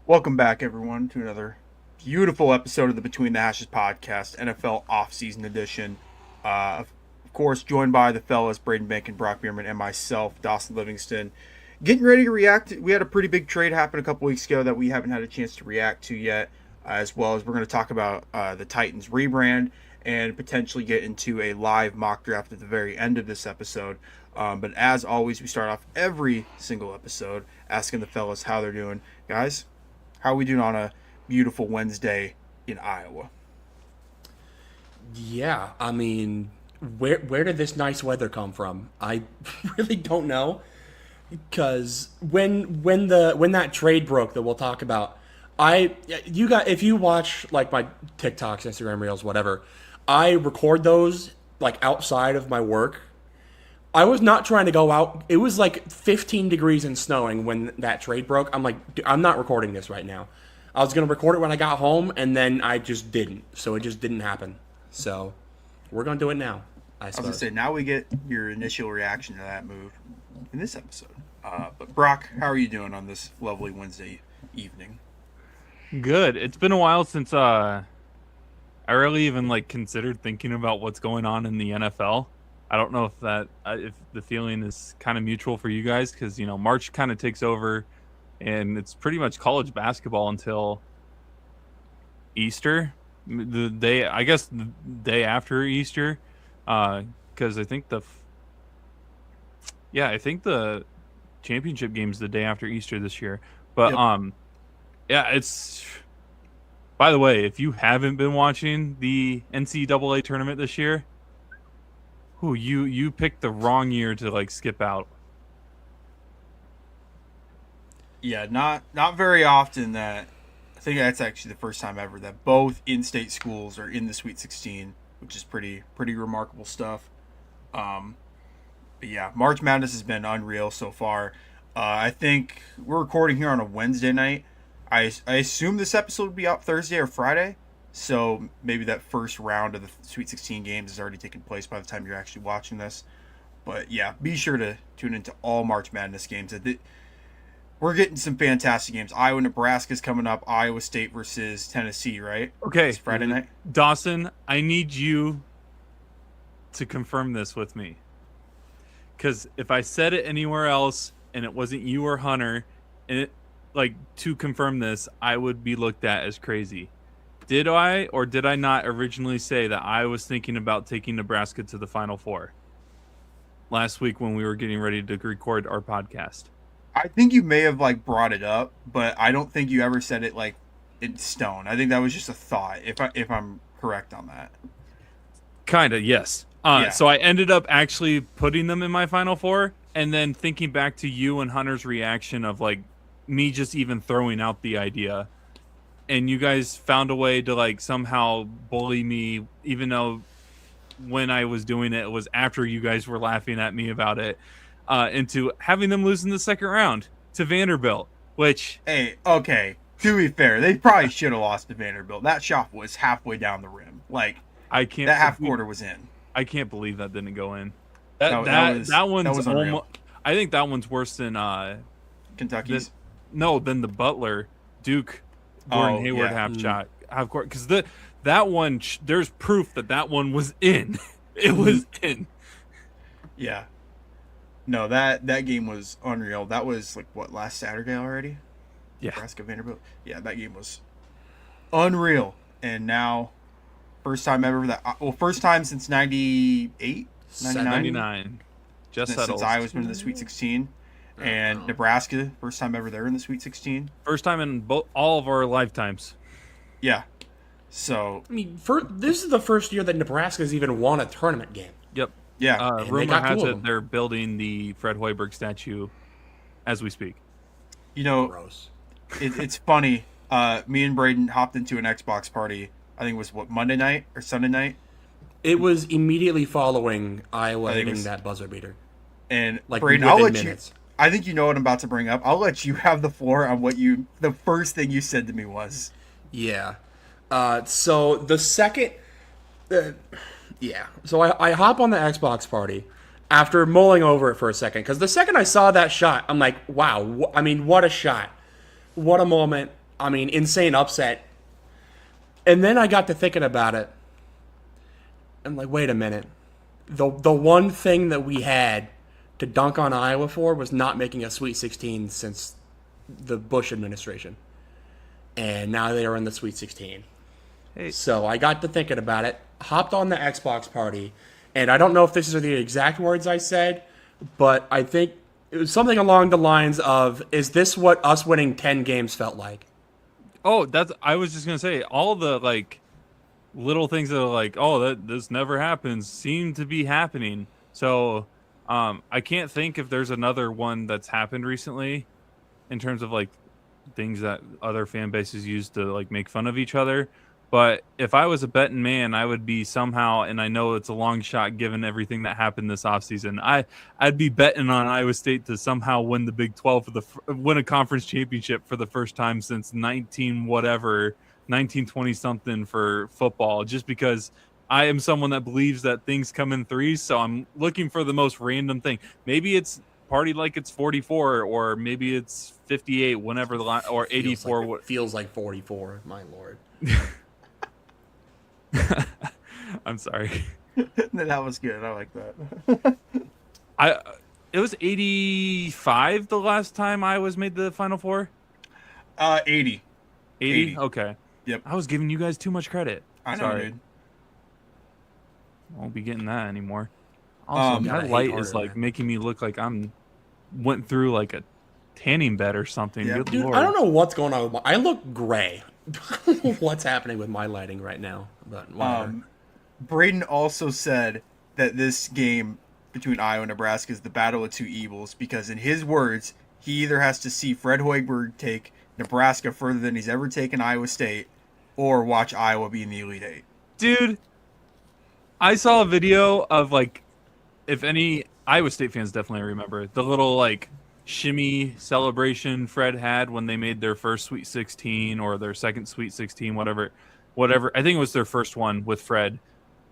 Welcome back, everyone, to another beautiful episode of the Between the Hashes podcast, NFL offseason edition. Of course, joined by the fellas Braden Bank and Brock Bierman and myself, Dawson Livingston. Getting ready to react. We had a pretty big trade happen a couple weeks ago that we haven't had a chance to react to yet, as well as we're going to talk about the Titans rebrand and potentially get into a live mock draft at the very end of this episode. But as always, we start off every single episode asking the fellas how they're doing. Guys, how are we doing on a beautiful Wednesday in Iowa? Yeah, I mean, where did this nice weather come from? I really don't know, because when that trade broke that we'll talk about, if you watch like my TikToks, Instagram Reels, whatever, I record those like outside of my work. I was not trying to go out. It was like 15 degrees and snowing when that trade broke. I'm like, I'm not recording this right now. I was going to record it when I got home, and then I just didn't. So it just didn't happen. So we're going to do it now, I suppose. I was going to say, now we get your initial reaction to that move in this episode. But Brock, how are you doing on this lovely Wednesday evening? Good. It's been a while since I really even considered thinking about what's going on in the NFL. I don't know if the feeling is kind of mutual for you guys, because March kind of takes over, and it's pretty much college basketball until Easter, the day after Easter, because I think the championship game's the day after Easter this year. But yep. It's. By the way, if you haven't been watching the NCAA tournament this year, you picked the wrong year to skip out. Yeah, not very often that. I think that's actually the first time ever that both in-state schools are in the Sweet 16, which is pretty remarkable stuff. But yeah, March Madness has been unreal so far. I think we're recording here on a Wednesday night. I assume this episode would be out Thursday or Friday. So maybe that first round of the Sweet 16 games has already taken place by the time you're actually watching this. But yeah, be sure to tune into all March Madness games. We're getting some fantastic games. Iowa, Nebraska's coming up. Iowa State versus Tennessee, right? Okay. It's Friday night. Dawson, I need you to confirm this with me. Because if I said it anywhere else and it wasn't you or Hunter, and to confirm this, I would be looked at as crazy. Did I or did I not originally say that I was thinking about taking Nebraska to the Final Four last week when we were getting ready to record our podcast? I think you may have brought it up, but I don't think you ever said it in stone. I think that was just a thought, if I'm correct on that. Kind of, yes. Yeah. So I ended up actually putting them in my Final Four, and then thinking back to you and Hunter's reaction of me just even throwing out the idea. And you guys found a way to somehow bully me, even though when I was doing it, it was after you guys were laughing at me about it, into having them lose in the second round to Vanderbilt, which... Hey, okay, to be fair, they probably should have lost to Vanderbilt. That shot was halfway down the rim. I can't... That half quarter was in. I can't believe that didn't go in. That was unreal. I think that one's worse than... Kentucky's? Than the Butler Duke Gordon Hayward half court, because that one there's proof that one was in. It was in. Yeah. No, that game was unreal. That was last Saturday already? Yeah. Nebraska Vanderbilt. Yeah, that game was unreal. And now first time since 98, 99. Just settled. Since Iowa's been in the Sweet 16. And Nebraska, first time ever there in the Sweet 16. First time in all of our lifetimes. Yeah. So I mean, this is the first year that Nebraska's even won a tournament game. Yep. Yeah. Rumor has it they're building the Fred Hoiberg statue as we speak. Gross. It's funny. Me and Braden hopped into an Xbox party. I think it was Monday night or Sunday night. It was immediately following Iowa hitting that buzzer beater. And Braden, I'll let minutes. I think you know what I'm about to bring up. I'll let you have the floor on the first thing you said to me was. Yeah. So the second, So I hop on the Xbox party after mulling over it for a second, because the second I saw that shot, I'm like, wow. I mean, what a shot. What a moment. I mean, insane upset. And then I got to thinking about it. I'm like, wait a minute. The one thing that we had to dunk on Iowa for was not making a Sweet 16 since the Bush administration. And now they are in the Sweet 16. Hey. So I got to thinking about it, hopped on the Xbox party, and I don't know if this are the exact words I said, but I think it was something along the lines of, is this what us winning 10 games felt like? Oh, I was just gonna say, all the like little things that are like, oh, that this never happens, seem to be happening. So I can't think if there's another one that's happened recently in terms of like things that other fan bases use to like make fun of each other. But if I was a betting man, I would be somehow, and I know it's a long shot given everything that happened this offseason, I'd be betting on Iowa State to somehow win the Big 12 win a conference championship for the first time since 1920 something for football, just because I am someone that believes that things come in threes. So I'm looking for the most random thing. Maybe it's party like it's 44, or maybe it's 58, whenever the line, or 84. Feels like 44, my lord. I'm sorry. That was good. I like that. It was 85 the last time I was made the Final Four. 80. 80? Okay. Yep. I was giving you guys too much credit. I know, Sorry. dude. Won't be getting that anymore. Also, my light is like making me look like went through like a tanning bed or something. Yeah. Good Dude, Lord. I don't know what's going on with I look gray. What's happening with my lighting right now? But whatever. Braden also said that this game between Iowa and Nebraska is the battle of two evils, because in his words, he either has to see Fred Hoiberg take Nebraska further than he's ever taken Iowa State, or watch Iowa be in the Elite Eight. Dude, I saw a video of like, if any Iowa State fans definitely remember the little like shimmy celebration Fred had when they made their first Sweet 16 or their second Sweet 16, whatever. I think it was their first one with Fred,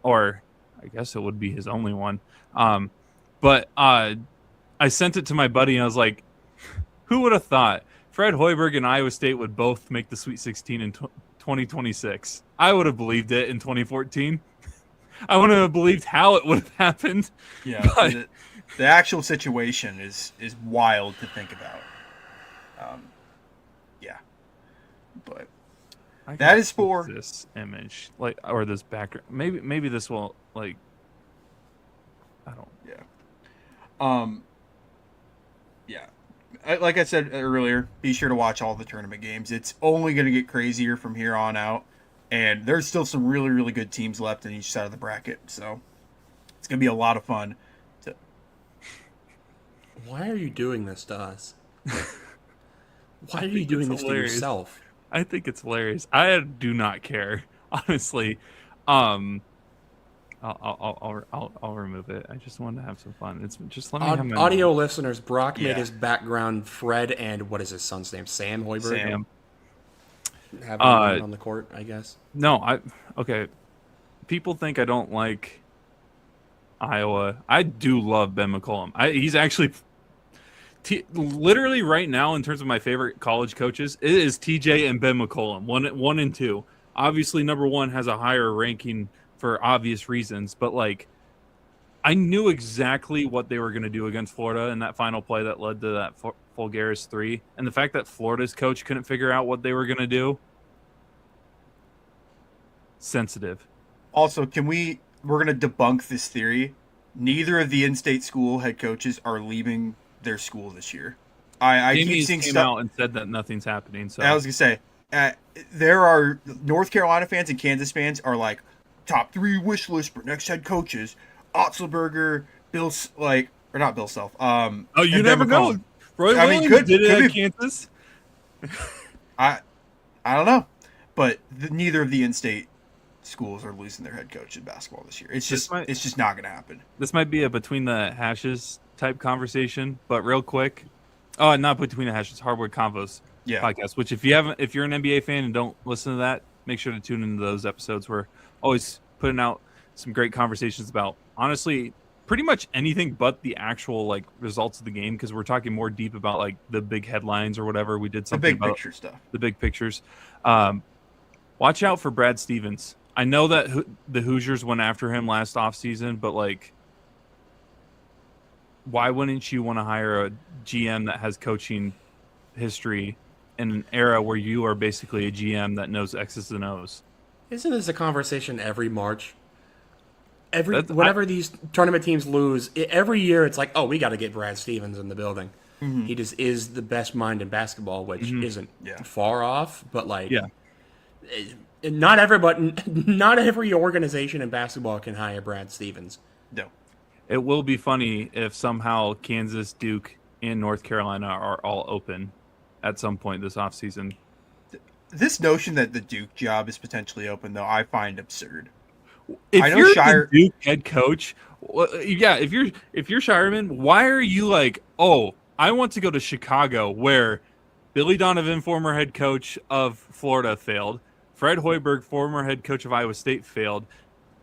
or I guess it would be his only one. But I sent it to my buddy and I was like, who would have thought Fred Hoiberg and Iowa State would both make the Sweet 16 in 2026? I would have believed it in 2014. I wouldn't have believed how it would have happened. Yeah, but the actual situation is wild to think about. Yeah, but that is for this image, like, or this background. Maybe this will like. I don't. Yeah. Yeah. Like I said earlier, be sure to watch all the tournament games. It's only going to get crazier from here on out. And there's still some really, really good teams left on each side of the bracket. So it's going to be a lot of fun. Why are you doing this to us? Why are you doing this hilarious. to yourself? I think it's hilarious. I do not care, honestly. I'll remove it. I just wanted to have some fun. It's just let me have my audio listeners. Brock made his background Fred and what is his son's name? Sam Hoiberg. Sam. Having on the court, I guess. No, okay. People think I don't like Iowa. I do love Ben McCollum. He's actually literally right now in terms of my favorite college coaches, it is TJ and Ben McCollum, one and two. Obviously, number one has a higher ranking for obvious reasons, but like I knew exactly what they were going to do against Florida in that final play that led to that Fulgaris 3, and the fact that Florida's coach couldn't figure out what they were going to do. Sensitive. Also, we're going to debunk this theory. Neither of the in-state school head coaches are leaving their school this year. I keep seeing came stuff out and said that nothing's happening. So I was going to say, there are North Carolina fans and Kansas fans are like, top 3 wish list for next head coaches: Otzelberger, or not Bill Self. You never know. Roy Williams could did it at be. Kansas. I don't know, but neither of the in-state schools are losing their head coach in basketball this year. It's just not going to happen. This might be a between the hashes type conversation, but real quick. Oh, not between the hashes, Hardwood Convos podcast. Which if you're an NBA fan and don't listen to that, make sure to tune into those episodes. We're always putting out some great conversations about, honestly, pretty much anything but the actual like results of the game, because we're talking more deep about like the big headlines or whatever. We did The something big about picture stuff. the big pictures. Watch out for Brad Stevens. I know that the Hoosiers went after him last offseason, but like, why wouldn't you want to hire a GM that has coaching history in an era where you are basically a GM that knows X's and O's? Isn't this a conversation every March? Whenever these tournament teams lose, every year it's like, oh, we got to get Brad Stevens in the building. Mm-hmm. He just is the best mind in basketball, which isn't Yeah. far off, but like, Yeah. not every organization in basketball can hire Brad Stevens. No. It will be funny if somehow Kansas, Duke, and North Carolina are all open at some point this offseason. This notion that the Duke job is potentially open, though, I find absurd. If I know you're Shire- the Duke head coach, if you're Shireman, why are you like, oh, I want to go to Chicago, where Billy Donovan, former head coach of Florida, failed. Fred Hoiberg, former head coach of Iowa State, failed.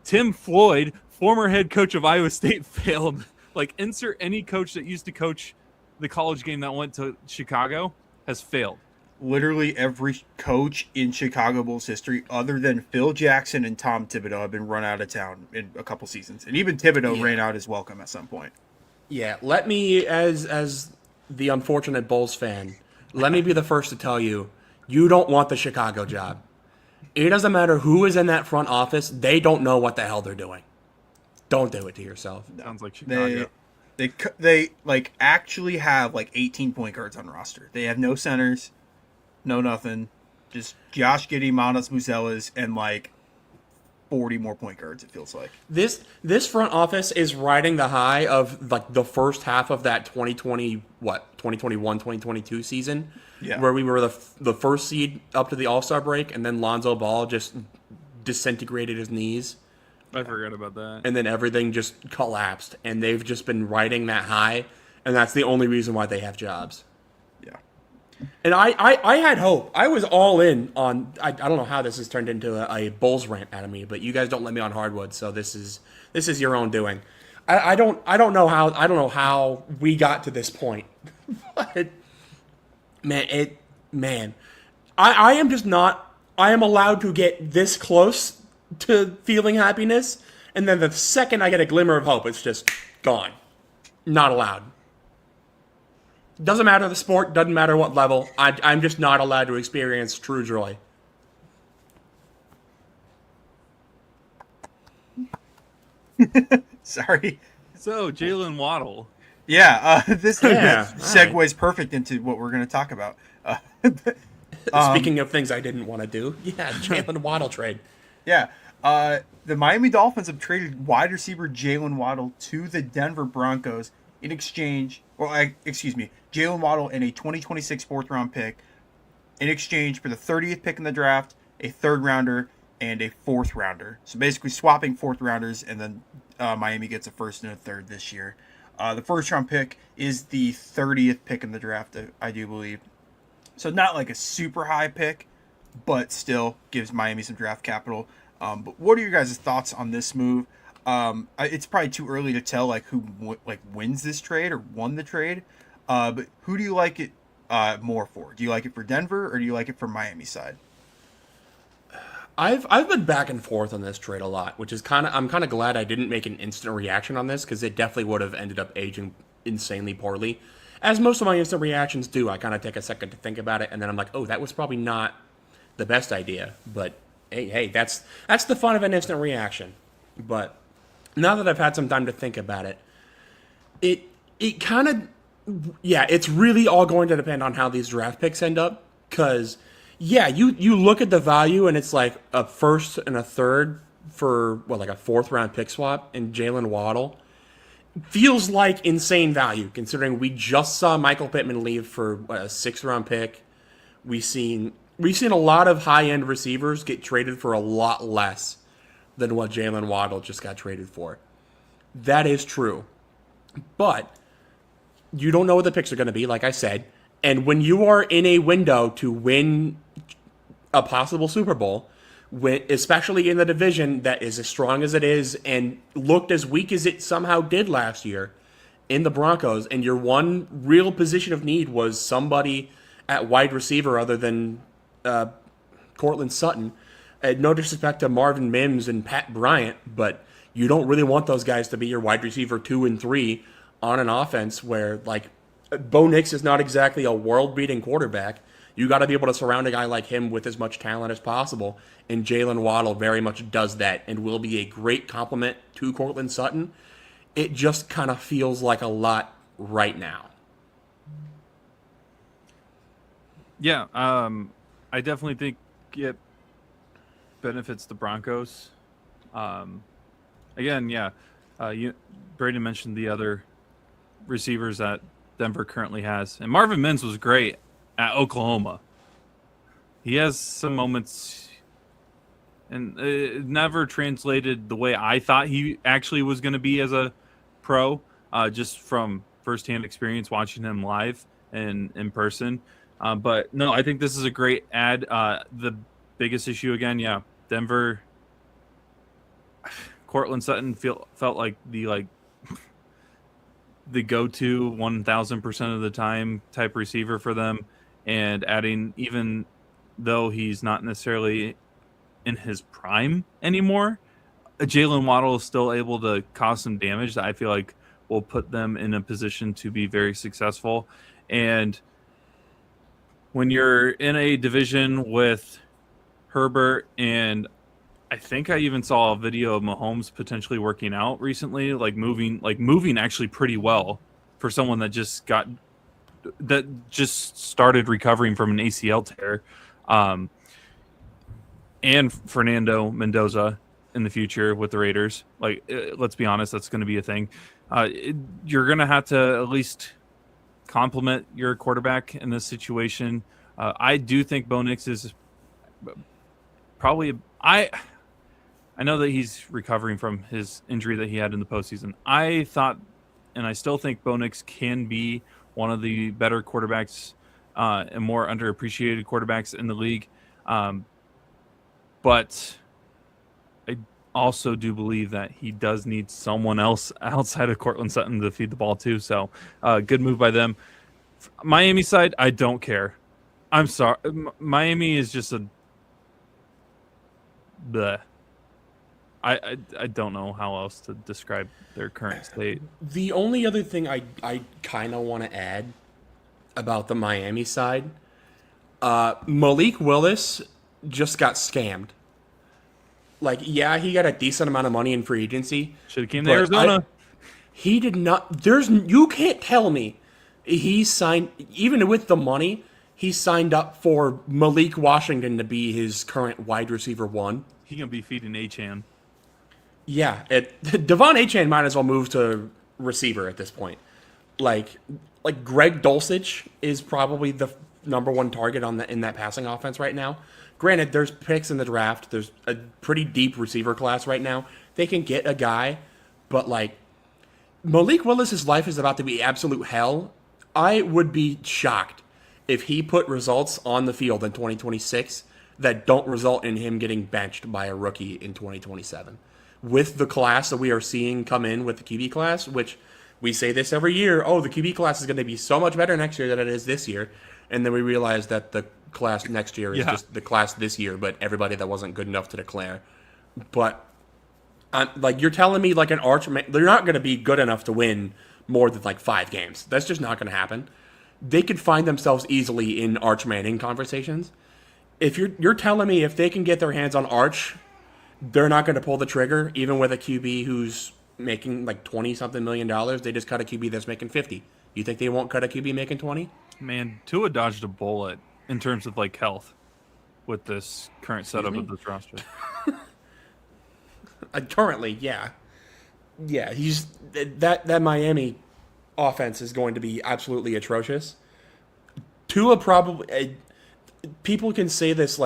Tim Floyd, former head coach of Iowa State, failed. Like, insert any coach that used to coach the college game that went to Chicago has failed. Literally every coach in Chicago Bulls history, other than Phil Jackson and Tom Thibodeau, have been run out of town in a couple seasons. And even Thibodeau ran out his welcome at some point. Yeah, let me, as the unfortunate Bulls fan, let me be the first to tell you, you don't want the Chicago job. It doesn't matter who is in that front office. They don't know what the hell they're doing. Don't do it to yourself. Sounds like Chicago. They like actually have like 18 point guards on roster. They have no centers, no nothing. Just Josh Giddey, Manas Muzelas, and like 40 more point guards, it feels like. This front office is riding the high of like the first half of that 2021, 2022 season, where we were the first seed up to the All-Star break, and then Lonzo Ball just disintegrated his knees. I forgot about that. And then everything just collapsed, and they've just been riding that high, and that's the only reason why they have jobs. Yeah. And I had hope. I was all in on. I don't know how this has turned into a Bulls rant out of me, but you guys don't let me on hardwood, so this is your own doing. I don't know how we got to this point, but man, I am just not. I am allowed to get this close to feeling happiness, and then the second I get a glimmer of hope, it's just gone. Not allowed. Doesn't matter the sport, doesn't matter what level. I'm just not allowed to experience true joy. Sorry. So, Jaylen Waddle. Yeah, this segues right. perfect into what we're going to talk about. Speaking of things I didn't want to do, Jaylen Waddle trade. Yeah, the Miami Dolphins have traded wide receiver Jaylen Waddle to the Denver Broncos in exchange, Jaylen Waddle and a 2026 fourth-round pick in exchange for the 30th pick in the draft, a third-rounder, and a fourth-rounder. So basically swapping fourth-rounders, and then Miami gets a first and a third this year. The first-round pick is the 30th pick in the draft, I do believe. So not like a super high pick, but still gives Miami some draft capital. But what are your guys' thoughts on this move? It's probably too early to tell like who wins this trade or won the trade. But who do you like it more for? Do you like it for Denver or do you like it for Miami side? I've been back and forth on this trade a lot, which is I'm kind of glad I didn't make an instant reaction on this, because it definitely would have ended up aging insanely poorly. As most of my instant reactions do, I kind of take a second to think about it, and then I'm like, oh, that was probably not the best idea. But hey, that's the fun of an instant reaction. But now that I've had some time to think about it, it kind of, it's really all going to depend on how these draft picks end up, because you look at the value and it's like a first and a third for like a fourth round pick swap, and Jaylen Waddle feels like insane value considering we just saw Michael Pittman leave for a sixth round pick. We've seen a lot of high end receivers get traded for a lot less than what Jaylen Waddle just got traded for. That is true, but you don't know what the picks are going to be, like I said. And when you are in a window to win a possible Super Bowl, especially in the division that is as strong as it is and looked as weak as it somehow did last year in the Broncos, and your one real position of need was somebody at wide receiver other than Courtland Sutton. No disrespect to Marvin Mims and Pat Bryant, but you don't really want those guys to be your wide receiver 2 and 3 on an offense where, like, Bo Nix is not exactly a world-beating quarterback. You got to be able to surround a guy like him with as much talent as possible, and Jaylen Waddle very much does that and will be a great complement to Courtland Sutton. It just kind of feels like a lot right now. Yeah, I definitely think it benefits the Broncos. Again, yeah, Braden mentioned the other receivers that Denver currently has, and Marvin Mims was great at Oklahoma. He has some moments, and it never translated the way I thought he actually was going to be as a pro, just from firsthand experience watching him live and in person. But no, I think this is a great add. The biggest issue again, yeah, Denver. Courtland Sutton felt like the go-to 1,000% of the time type receiver for them, and adding, even though he's not necessarily in his prime anymore, Jaylen Waddle is still able to cause some damage that I feel like will put them in a position to be very successful. And when you're in a division with Herbert, and I think I even saw a video of Mahomes potentially working out recently, moving actually pretty well for someone that just started recovering from an ACL tear, and Fernando Mendoza in the future with the Raiders. Let's be honest, that's going to be a thing. You're going to have to at least compliment your quarterback in this situation. I do think Bo Nix is probably I know that he's recovering from his injury that he had in the postseason. I thought, and I still think, Bo Nix can be one of the better quarterbacks and more underappreciated quarterbacks in the league. But I also do believe that he does need someone else outside of Courtland Sutton to feed the ball to. So good move by them. Miami side, I don't care. I'm sorry. Miami is just a bleh. I don't know how else to describe their current state. The only other thing I kind of want to add about the Miami side, Malik Willis just got scammed. Yeah, he got a decent amount of money in free agency. Should have came to Arizona. He did not. You can't tell me he signed, even with the money, he signed up for Malik Washington to be his current wide receiver 1. He gonna be feeding Achane. Yeah, Devon Achane might as well move to receiver at this point. Like Greg Dulcich is probably the number 1 target in that passing offense right now. Granted, there's picks in the draft. There's a pretty deep receiver class right now. They can get a guy, but Malik Willis' life is about to be absolute hell. I would be shocked if he put results on the field in 2026 that don't result in him getting benched by a rookie in 2027. With the class that we are seeing come in with the QB class, which we say this every year, the QB class is going to be so much better next year than it is this year. And then we realize that the class next year is just the class this year, but everybody that wasn't good enough to declare. But you're telling me an Arch, they're not going to be good enough to win more than 5 games. That's just not going to happen. They could find themselves easily in Arch Manning conversations. If you're telling me if they can get their hands on Arch, they're not going to pull the trigger, even with a QB who's making $20-something million. They just cut a QB that's making 50. You think they won't cut a QB making 20? Man, Tua dodged a bullet in terms of health with this current setup of this roster. Currently, yeah. Yeah, he's that Miami offense is going to be absolutely atrocious. Tua probably people can say this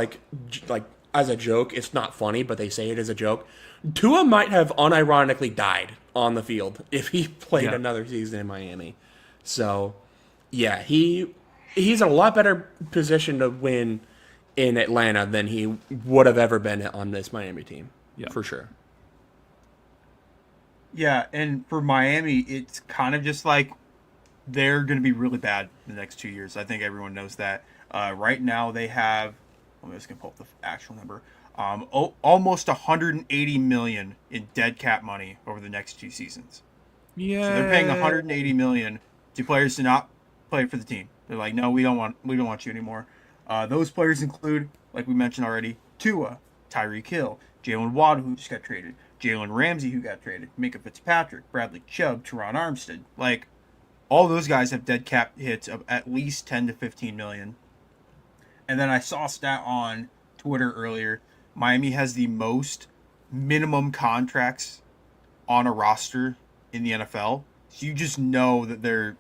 as a joke. It's not funny, but they say it as a joke. Tua might have unironically died on the field if he played another season in Miami. So, yeah, he's in a lot better position to win in Atlanta than he would have ever been on this Miami team. Yeah. For sure. Yeah, and for Miami, it's kind of just like they're going to be really bad the next 2 years. I think everyone knows that. Right now, they have. I'm just going to pull up the actual number. Almost 180 million in dead cap money over the next 2 seasons. Yeah. So they're paying 180 million to players to not play for the team. They're like, no, we don't want you anymore. Those players include, like we mentioned already, Tua, Tyreek Hill, Jaylen Waddle, who just got traded, Jalen Ramsey, who got traded, Minka Fitzpatrick, Bradley Chubb, Teron Armstead. Like, all those guys have dead cap hits of at least 10 to 15 million. And then I saw a stat on Twitter earlier. Miami has the most minimum contracts on a roster in the NFL. So you just know that they're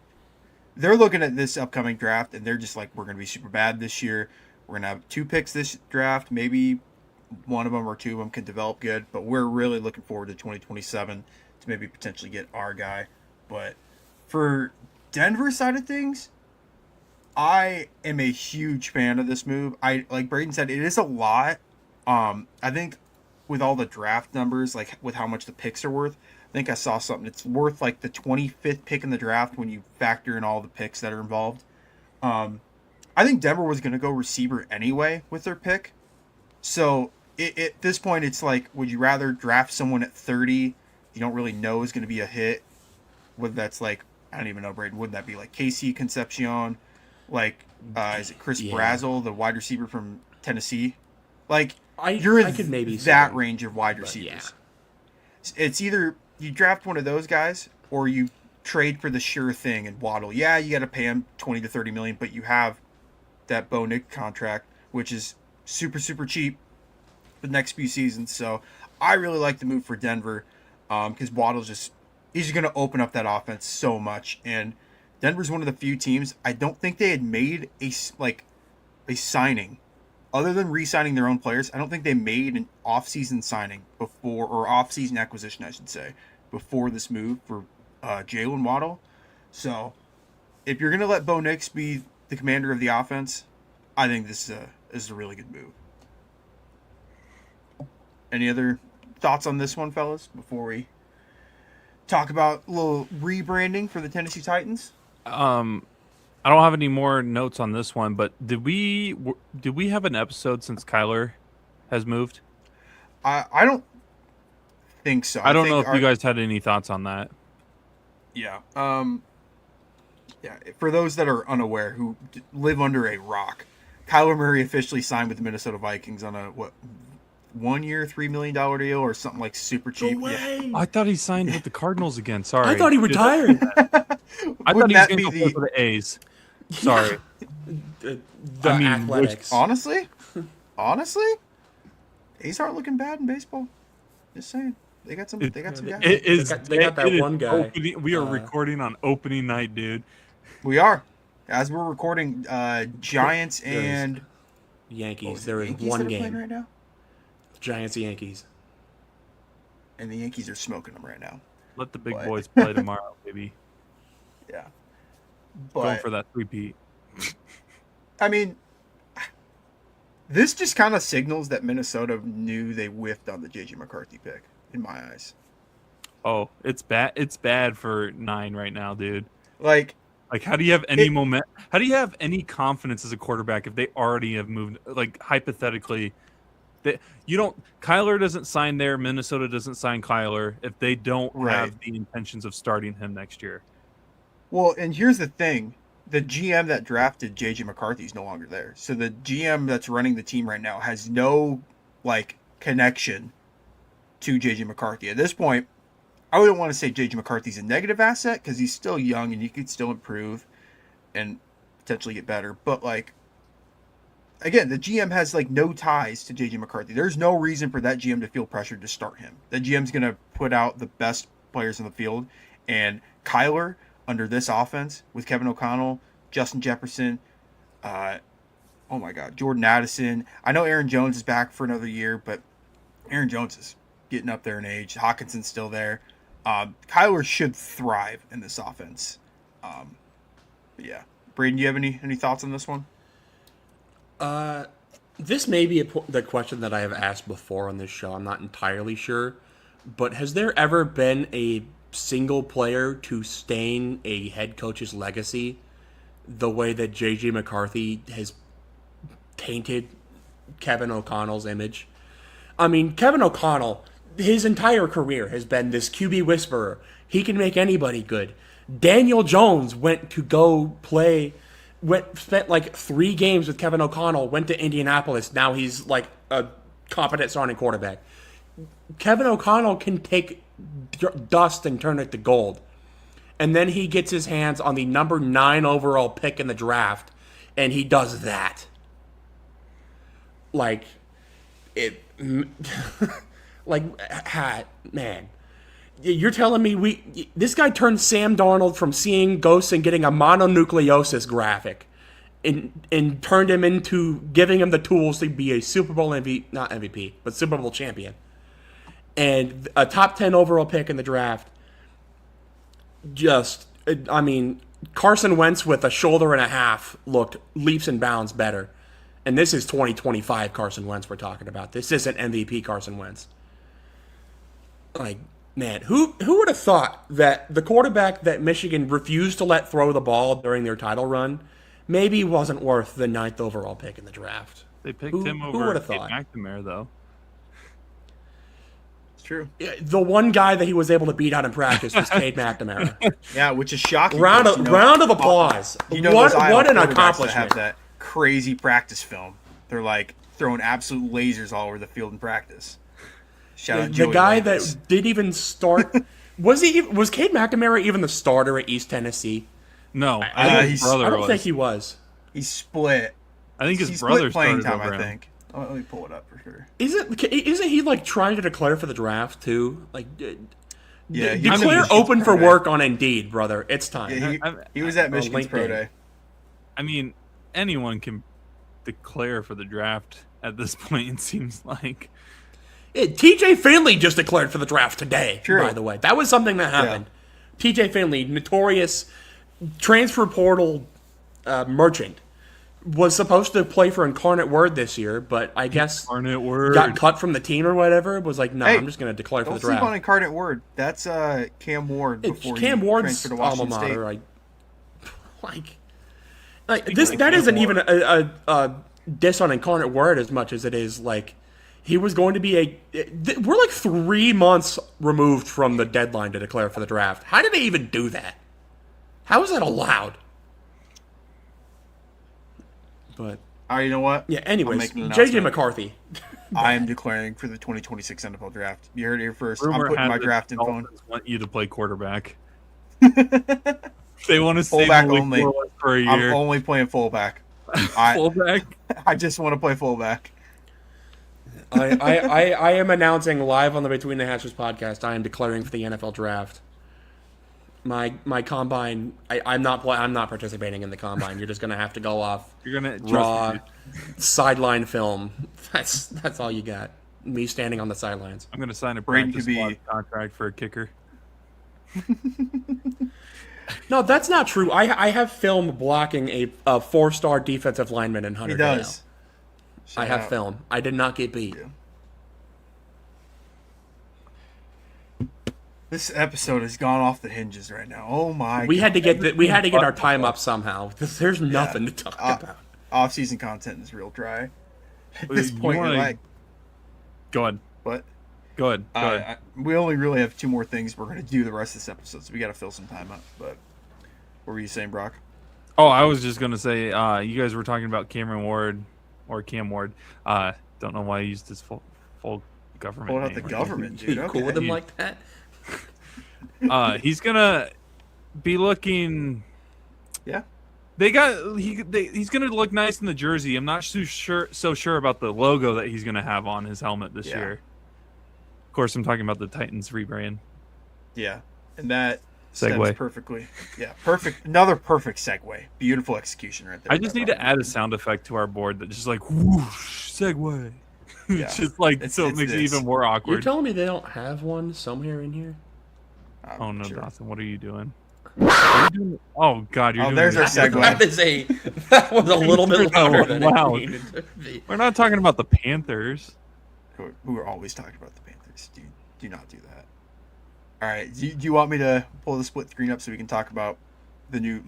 looking at this upcoming draft and they're just like, we're going to be super bad this year. We're going to have 2 picks this draft. Maybe one of them or 2 of them can develop good, but we're really looking forward to 2027 to maybe potentially get our guy. But for Denver side of things, I am a huge fan of this move. Like Braden said, it is a lot. I think with all the draft numbers, like with how much the picks are worth, I think I saw something. It's worth like the 25th pick in the draft when you factor in all the picks that are involved. I think Denver was going to go receiver anyway with their pick. So at this point, it's like, would you rather draft someone at 30 you don't really know is going to be a hit? Whether that's like, I don't even know, Braden, wouldn't that be like Casey Concepcion? Like, is it Chris Brazzell, the wide receiver from Tennessee? Like, you're I could maybe that range of wide receivers. Yeah. It's either you draft one of those guys or you trade for the sure thing and Waddle. Yeah, you got to pay him 20 to 30 million, but you have that Bo Nix contract, which is super, super cheap for the next few seasons. So I really like the move for Denver because Waddle's he's going to open up that offense so much. And Denver's one of the few teams, I don't think they had made a signing. Other than re-signing their own players, I don't think they made an off-season signing before, or off-season acquisition, I should say, before this move for Jaylen Waddle. So if you're going to let Bo Nix be the commander of the offense, I think this is a really good move. Any other thoughts on this one, fellas, before we talk about a little rebranding for the Tennessee Titans? I don't have any more notes on this one, but did we have an episode since Kyler has moved? I don't think so. I don't know if you guys had any thoughts on that. Yeah. Yeah. For those that are unaware, who live under a rock, Kyler Murray officially signed with the Minnesota Vikings on a 1 year, $3 million deal or something like super cheap. Yeah. I thought he signed with the Cardinals again. Sorry. I thought he retired. I thought he was going to go for the A's. Sorry. The Athletics. Honestly, A's aren't looking bad in baseball. Just saying. They got some guys. They got that one guy. We are recording on opening night, dude. We are. As we're recording, Giants and Yankees. There is one game right now. Giants, Yankees. And the Yankees are smoking them right now. Let the big boys play tomorrow, baby. Yeah. Going for that 3-peat. I mean, this just kind of signals that Minnesota knew they whiffed on the J.J. McCarthy pick, in my eyes. Oh, it's bad. It's bad for 9 right now, dude. Like, how do you have any momentum? How do you have any confidence as a quarterback if they already have moved? Like, hypothetically, Kyler doesn't sign there. Minnesota doesn't sign Kyler if they don't have the intentions of starting him next year. Well, and here's the thing. The GM that drafted J.J. McCarthy is no longer there. So the GM that's running the team right now has no, connection to J.J. McCarthy. At this point, I wouldn't want to say J.J. McCarthy's a negative asset because he's still young and he could still improve and potentially get better. But, again, the GM has, no ties to J.J. McCarthy. There's no reason for that GM to feel pressured to start him. The GM's going to put out the best players on the field. And Kyler, under this offense, with Kevin O'Connell, Justin Jefferson, Jordan Addison. I know Aaron Jones is back for another year, but Aaron Jones is getting up there in age. Hawkinson's still there. Kyler should thrive in this offense. But yeah. Braden, do you have any thoughts on this one? This may be the question that I have asked before on this show. I'm not entirely sure. But has there ever been a single player to stain a head coach's legacy the way that J.J. McCarthy has tainted Kevin O'Connell's image? I mean, Kevin O'Connell, his entire career has been this QB whisperer. He can make anybody good. Daniel Jones went to go play... spent like 3 games with Kevin O'Connell, went to Indianapolis. Now he's like a competent starting quarterback. Kevin O'Connell can take dust and turn it to gold. And then he gets his hands on the number 9 overall pick in the draft, and he does that. Like, it... man... You're telling me this guy turned Sam Darnold from seeing ghosts and getting a mononucleosis graphic and turned him into giving him the tools to be a Super Bowl not MVP, but Super Bowl champion. And a top 10 overall pick in the draft. Carson Wentz with a shoulder and a half looked leaps and bounds better. And this is 2025 Carson Wentz we're talking about. This isn't MVP Carson Wentz. Like... Man, who would have thought that the quarterback that Michigan refused to let throw the ball during their title run maybe wasn't worth the 9th overall pick in the draft? They picked him over Cade McNamara, though. It's true. The one guy that he was able to beat out in practice was Cade McNamara. Yeah, which is shocking. Round of applause. What an accomplishment. Have that crazy practice film. They're like throwing absolute lasers all over the field in practice. The guy that didn't even start was Cade McNamara even the starter at East Tennessee? No, I don't think he was. He split. I think his brother playing started time. over I him. think. Oh, let me pull it up for sure. Isn't he like trying to declare for the draft too? Like, declare open for work on Indeed, brother. It's time. Yeah, he was at Michigan's Pro Day. I mean, anyone can declare for the draft at this point. It seems like. TJ Finley just declared for the draft today, True. By the way. That was something that happened. Yeah. TJ Finley, notorious transfer portal merchant, was supposed to play for Incarnate Word this year, but I guess got cut from the team or whatever. Was like, no, I'm just going to declare for the draft. Don't sleep on Incarnate Word. That's Cam Ward before Cam Ward's transferred to Washington alma mater. State. That isn't even a diss on Incarnate Word as much as it is like, he was going to be we're like 3 months removed from the deadline to declare for the draft. How did they even do that? How is that allowed? But you know what? Yeah. Anyways, J.J. McCarthy. I am declaring for the 2026 NFL draft. You heard it here first. Rumor I'm putting my draft info on. Want you to play quarterback. They want to stay fullback only for a year. I'm only playing fullback. Fullback. I just want to play fullback. I am announcing live on the Between the Hatches podcast. I am declaring for the NFL draft. My combine. I'm not participating in the combine. You're just gonna have to go off. You're gonna raw sideline film. That's all you got. Me standing on the sidelines. I'm gonna sign a practice squad contract for a kicker. No, that's not true. I have film blocking a 4-star defensive lineman in Hunter. He does. I have film. I did not get beat. This episode has gone off the hinges right now. Oh my! We had to get our time up somehow. There's nothing to talk about. Off-season content is real dry. At this point, you're like, go ahead. What? Go ahead. We only really have 2 more things we're going to do the rest of this episode, so we got to fill some time up. But what were you saying, Brock? Oh, I was just going to say, you guys were talking about Cameron Ward. Or Cam Ward. Don't know why I used his full government name. Pull out the government, dude. You cool with him like that? He's gonna be looking. Yeah. He's gonna look nice in the jersey. I'm not so sure about the logo that he's gonna have on his helmet this year. Of course, I'm talking about the Titans rebrand. Yeah, and that segue perfectly. Yeah, perfect. Another perfect segue. Beautiful execution right there. I just need to add a sound effect to our board that just like whoosh segue. It's just like it makes it even more awkward. You're telling me they don't have one somewhere in here? Oh no, sure. Dawson, what are you doing? Oh God, you're Oh, doing there's our this. segue. That was a little bit louder than Wow. it needed to be. We're not talking about the Panthers. Who are always talking about the Panthers. Do not do that. All right. Do you want me to pull the split screen up so we can talk about do you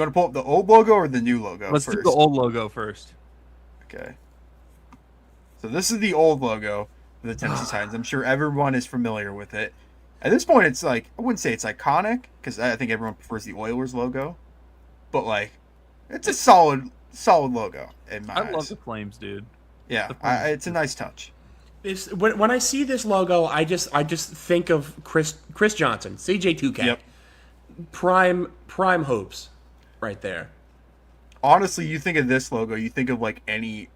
want to pull up the old logo or the new logo Let's first? do the old logo first. Okay. So this is the old logo for the Tennessee Titans. I'm sure everyone is familiar with it. At this point, it's like, I wouldn't say it's iconic because I think everyone prefers the Oilers logo, but like, it's a solid logo in my eyes. I love the Flames, dude. Yeah, it's a nice touch. When I see this logo, I just think of Chris Johnson, CJ2K, Yep. prime hopes, right there. Honestly, you think of this logo, you think of like any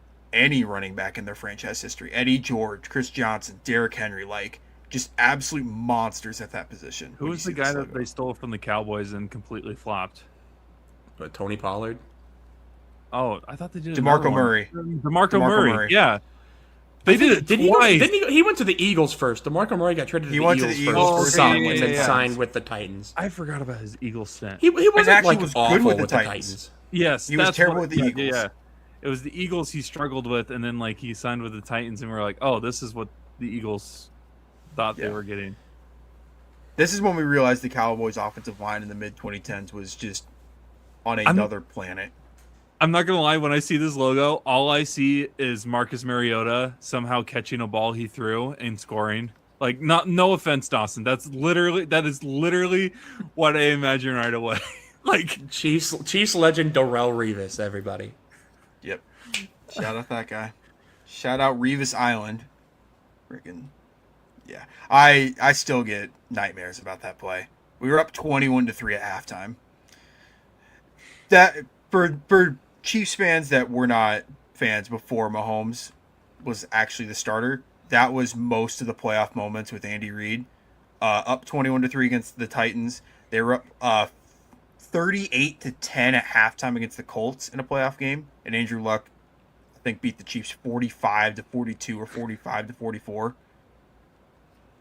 running back in their franchise history. Eddie George, Chris Johnson, Derrick Henry, like just absolute monsters at that position. Who was the guy that they stole from the Cowboys and completely flopped? Tony Pollard. Oh, I thought they did DeMarco Murray. DeMarco Murray. Yeah. They did it twice. He went to the Eagles first. DeMarco Murray got traded to the Eagles first. Okay, And then signed with the Titans. I forgot about his Eagles stint. He wasn't like was awful good with with the the Titans. Titans. Yes, He was that's terrible what- with the Eagles. Yeah, it was the Eagles he struggled with, and then like he signed with the Titans, and we're like, oh, this is what the Eagles thought they were getting. This is when we realized the Cowboys' offensive line in the mid 2010s was just on another planet. I'm not gonna lie, when I see this logo, all I see is Marcus Mariota somehow catching a ball he threw and scoring. Like, no offense, Dawson. That is literally what I imagine right away. Like Chiefs legend Darrelle Revis, everybody. Yep. Shout out that guy. Shout out Revis Island. Freaking yeah. I still get nightmares about that play. We were up 21-3 at halftime. That for Chiefs fans that were not fans before Mahomes was actually the starter, that was most of the playoff moments with Andy Reid. Up 21-3 against the Titans. They were up 38-10 at halftime against the Colts in a playoff game, and Andrew Luck, I think, beat the Chiefs 45-42 or 45-44.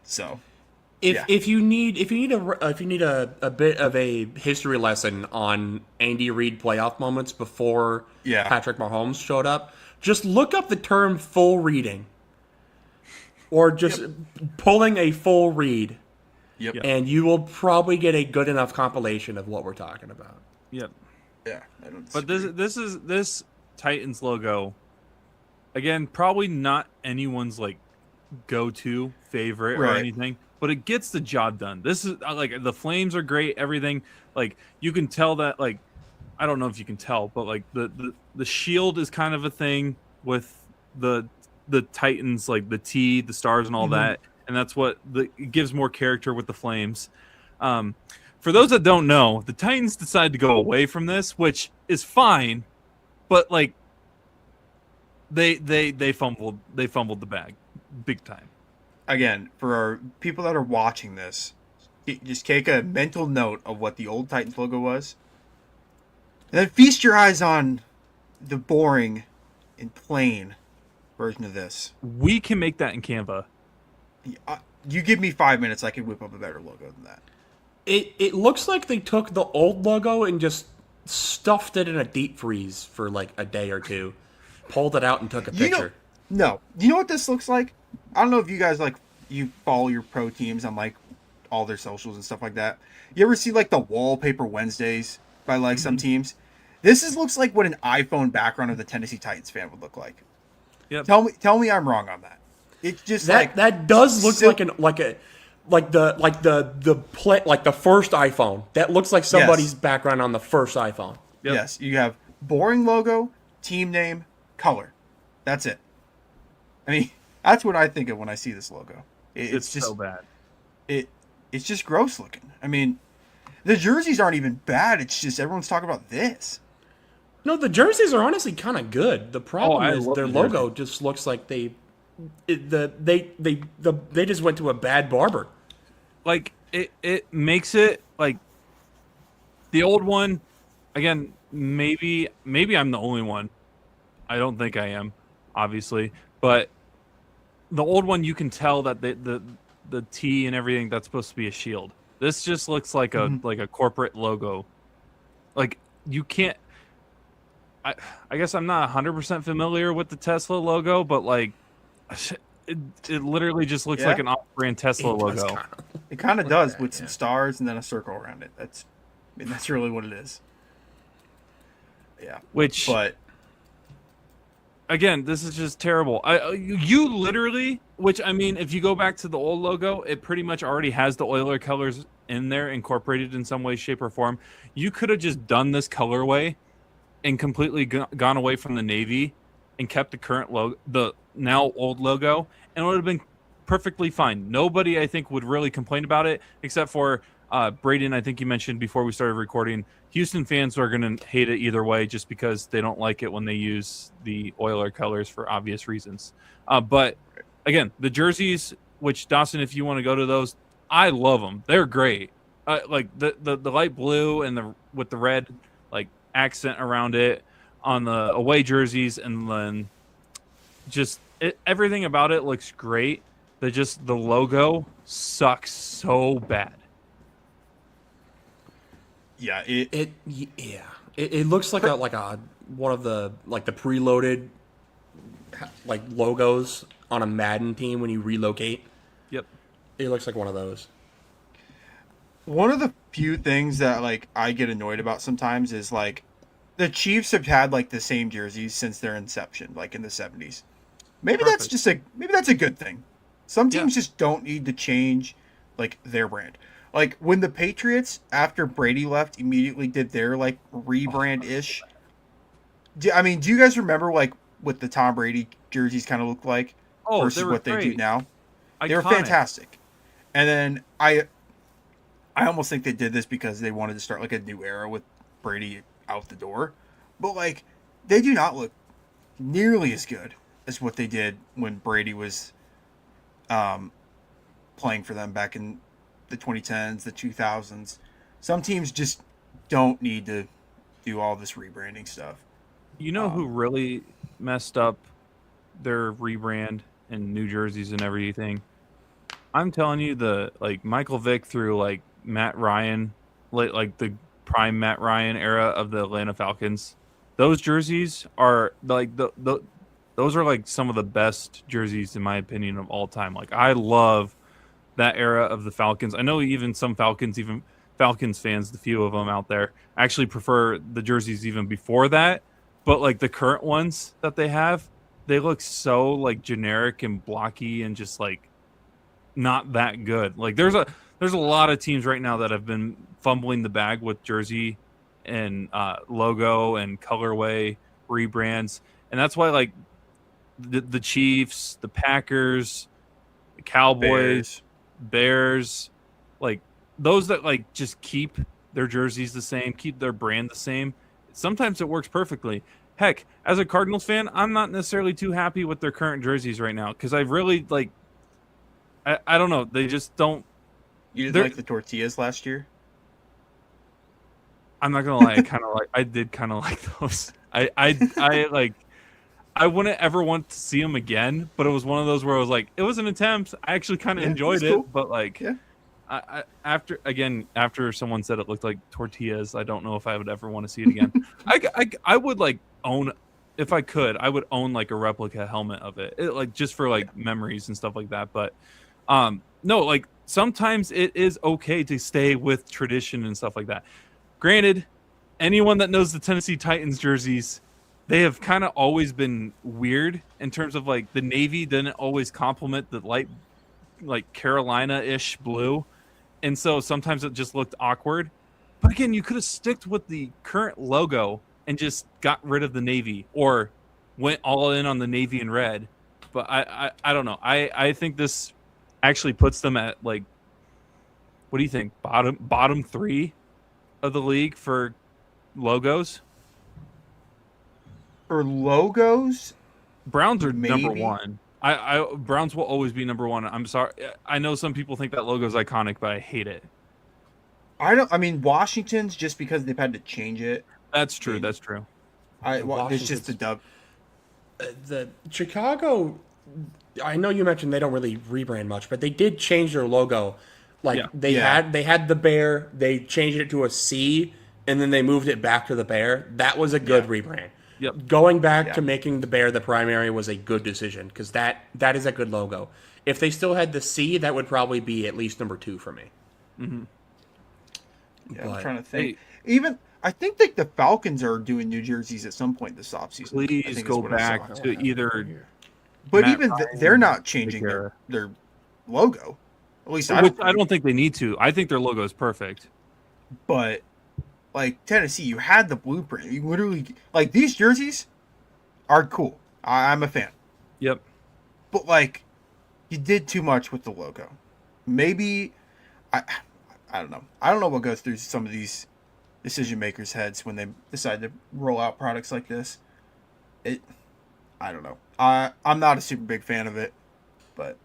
So, If you need a bit of a history lesson on Andy Reid playoff moments before Patrick Mahomes showed up, just look up the term full reading, or just pulling a full read. Yep. And you will probably get a good enough compilation of what we're talking about. Yep. Yeah. I don't But disagree. this Titans logo, again, probably not anyone's like go-to favorite or anything, but it gets the job done. This is like the flames are great, everything. Like you can tell that, like, I don't know if you can tell, but like the shield is kind of a thing with the Titans, like the T, the stars, and all that. And that's what it gives more character with the Flames. For those that don't know, the Titans decided to go away from this, which is fine, but like they fumbled the bag big time. Again, for our people that are watching this, just take a mental note of what the old Titans logo was, and then feast your eyes on the boring and plain version of this. We can make that in Canva. You give me 5 minutes, I can whip up a better logo than that. It looks like they took the old logo and just stuffed it in a deep freeze for like a day or two, pulled it out and took a picture. You know what this looks like? I don't know if you guys you follow your pro teams on like all their socials and stuff like that. You ever see like the wallpaper Wednesdays by like some teams? This looks like what an iPhone background of the Tennessee Titans fan would look like. Yep. Tell me I'm wrong on that. It's just that does look like the first iPhone. That looks like somebody's background on the first iPhone. Yep. Yes, you have boring logo, team name, color. That's it. I mean, that's what I think of when I see this logo. It's just so bad. It's just gross looking. I mean, the jerseys aren't even bad. It's just everyone's talking about this. No, the jerseys are honestly kind of good. The problem is their logo just looks like they just went to a bad barber. Like it makes it like the old one. Again, maybe I'm the only one. I don't think I am, obviously, but the old one, you can tell that the T and everything, that's supposed to be a shield. This just looks like a corporate logo. Like you can't. I guess I'm not 100% familiar with the Tesla logo, but like it literally just looks like an off-brand Tesla logo. It kind of does with some stars and then a circle around it. That's really what it is. Yeah. But again, this is just terrible. You literally, which I mean, if you go back to the old logo, it pretty much already has the Oiler colors in there, incorporated in some way, shape, or form. You could have just done this colorway and completely gone away from the navy and kept the current logo, the now old logo, and it would have been perfectly fine. Nobody, I think, would really complain about it, except for Braden. I think you mentioned before we started recording, Houston fans are going to hate it either way just because they don't like it when they use the Oiler colors for obvious reasons. But again, the jerseys, which Dawson, if you want to go to those, I love them. They're great. Like the light blue and with the red like accent around it on the away jerseys, and then just everything about it looks great. The logo sucks so bad. Yeah, it looks like a one of the like the preloaded like logos on a Madden team when you relocate. Yep. It looks like one of those. One of the few things that like I get annoyed about sometimes is like the Chiefs have had like the same jerseys since their inception, like in the 70s. Maybe that's a good thing. Some teams just don't need to change like their brand. Like when the Patriots, after Brady left, immediately did their like rebrand-ish. Do you guys remember like what the Tom Brady jerseys kind of look like versus what they do now? They were fantastic. And then I almost think they did this because they wanted to start like a new era with Brady out the door. But like they do not look nearly as good as what they did when Brady was playing for them back in the 2010s, the 2000s. Some teams just don't need to do all this rebranding stuff. You know who really messed up their rebrand and new jerseys and everything? I'm telling you, Michael Vick through like Matt Ryan, like the prime Matt Ryan era of the Atlanta Falcons. Those jerseys are like those are like some of the best jerseys in my opinion of all time. Like I love that era of the Falcons. I know even some Falcons fans, the few of them out there, actually prefer the jerseys even before that. But like the current ones that they have, they look so like generic and blocky and just like not that good. Like there's a lot of teams right now that have been fumbling the bag with jersey and logo and colorway rebrands, and that's why like the Chiefs, the Packers, the Cowboys, Bears, like those that like just keep their jerseys the same, keep their brand the same. Sometimes it works perfectly. Heck, as a Cardinals fan, I'm not necessarily too happy with their current jerseys right now because I really like. I don't know. They just don't. You didn't like the tortillas last year? I'm not gonna lie. I did kind of like those. I like. I wouldn't ever want to see them again, but it was one of those where I was like, it was an attempt. I actually kind of enjoyed it, but like, after someone said it looked like tortillas, I don't know if I would ever want to see it again. I would like own, if I could, I would own like a replica helmet of it like just for like memories and stuff like that. But no, like sometimes it is okay to stay with tradition and stuff like that. Granted, anyone that knows the Tennessee Titans jerseys, they have kind of always been weird in terms of like the navy didn't always complement the light, like Carolina-ish blue. And so sometimes it just looked awkward. But again, you could have sticked with the current logo and just got rid of the navy or went all in on the navy and red. But I don't know. I think this actually puts them at like, what do you think? Bottom 3 of the league for logos? For logos, Browns are maybe number 1. Browns will always be number 1. I'm sorry. I know some people think that logo is iconic, but I hate it. Washington's just because they've had to change it. That's true. That's true. It's just the dub. The Chicago, I know you mentioned they don't really rebrand much, but they did change their logo Like Yeah. they had the bear, they changed it to a C, and then they moved it back to the bear. That was a good rebrand. Yep. Going back Yeah. to making the bear the primary was a good decision because that is a good logo. If they still had the C, that would probably be at least number 2 for me. Yeah, I'm But- trying to think. Even I think like the Falcons are doing new jerseys at some point this offseason. I Please think is go what I saw. back to either. But Matt even Ryan they're not and changing Vicara. their logo. At least Which I don't think they need to. I think their logo is perfect. But like Tennessee, you had the blueprint. You literally like these jerseys are cool. I'm a fan. Yep. But like you did too much with the logo. Maybe I don't know. I don't know what goes through some of these decision makers' heads when they decide to roll out products like this. I don't know. I'm not a super big fan of it, but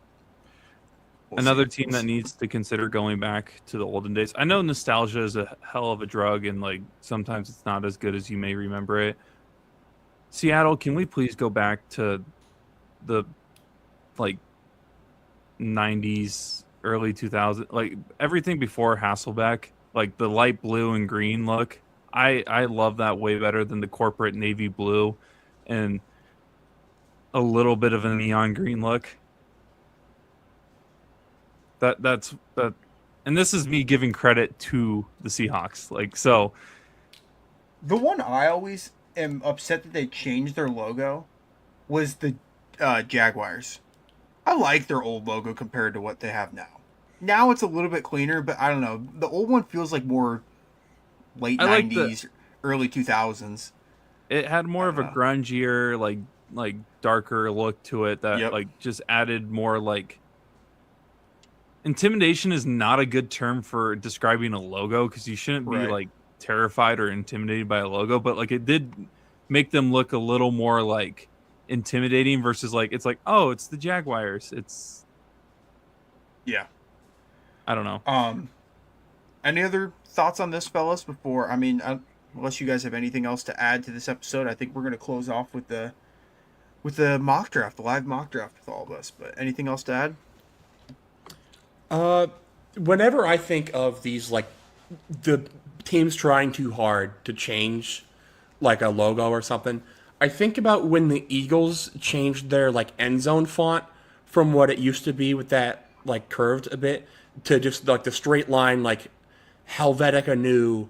we'll Another see. team that needs to consider going back to the olden days. I know nostalgia is a hell of a drug, and like sometimes it's not as good as you may remember it. Seattle, can we please go back to the like 90s, early 2000s, like everything before Hasselbeck, like the light blue and green look. I love that way better than the corporate navy blue and a little bit of a neon green look. That's and this is me giving credit to the Seahawks. Like, so The one I always am upset that they changed their logo was the Jaguars. I like their old logo compared to what they have now. Now it's a little bit cleaner, but I don't know. The old one feels like more late I like 90s, early 2000s. it had more of a grungier, like darker look to it that Yep. like just added more like intimidation is not a good term for describing a logo because you shouldn't be Right. like terrified or intimidated by a logo, but like it did make them look a little more like intimidating versus like it's like, oh, it's the Jaguars. It's Yeah. I don't know. Any other thoughts on this, fellas? Before unless you guys have anything else to add to this episode, I think we're gonna close off with the mock draft, the live mock draft with all of us. But anything else to add? Whenever I think of these, like, the teams trying too hard to change, like, a logo or something, I think about when the Eagles changed their, like, end zone font from what it used to be with that, like, curved a bit to just, like, the straight line, like, Helvetica new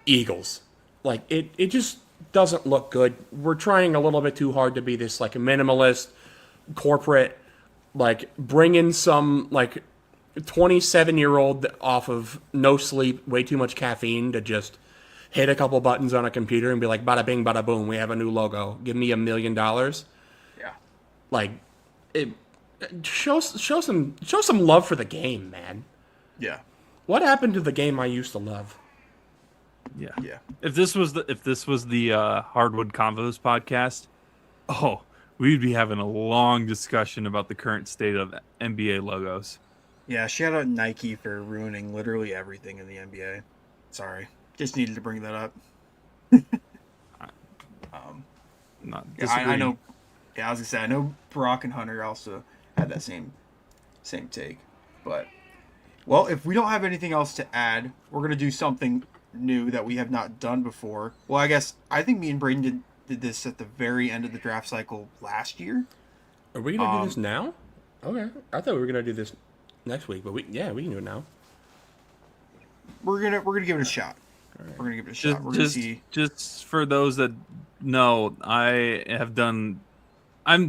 Eagles. Like, it just doesn't look good. We're trying a little bit too hard to be this, like, minimalist, corporate, like, bring in some, like, 27-year-old off of no sleep, way too much caffeine to just hit a couple buttons on a computer and be like, bada bing, bada boom, we have a new logo. Give me $1 million. Yeah. Like, it show some love for the game, man. Yeah. What happened to the game I used to love? Yeah. Yeah. If this was the Hardwood Convos podcast, oh, we'd be having a long discussion about the current state of NBA logos. Yeah, shout out Nike for ruining literally everything in the NBA. Sorry. Just needed to bring that up. Not Yeah, I know. Yeah, I was gonna say I know Brock and Hunter also had that same take. But well, if we don't have anything else to add, we're gonna do something new that we have not done before. Well, I think me and Braden did this at the very end of the draft cycle last year. Are we gonna do this now? Okay, I thought we were gonna do this next week, but we can do it now. We're gonna give it a shot. We're gonna give it a shot. We're gonna see. Just for those that know, I'm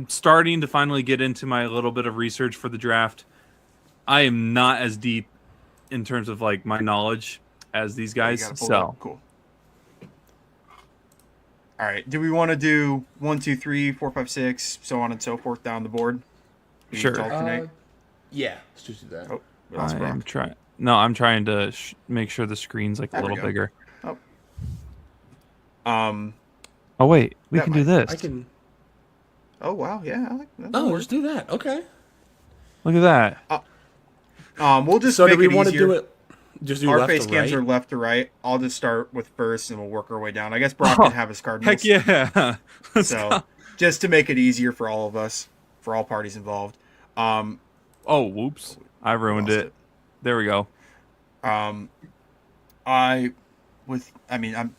starting to finally get into my little bit of research for the draft. I am not as deep in terms of like my knowledge as these You guys. gotta pull it So up. Cool. All right. Do we want to do 1, 2, 3, 4, 5, 6, so on and so forth down the board? We Sure. alternate? Yeah, let's just do that. Oh, we lost Brock. I'm trying to make sure the screen's like a There we little go. bigger. Oh. Oh wait, we That can do might- this. I can. Oh wow. Yeah. I like that. Oh, let's do that. Okay. Look at that. We'll just So make do we it want to easier. do it? Just do Our left face to cams right. are left to right. I'll just start with first, and we'll work our way down. I guess Brock can have his Cardinals. Heck yeah. Let's So go. just to make it easier for all of us, for all parties involved. Oh, whoops. I ruined Lost it. There we go. I'm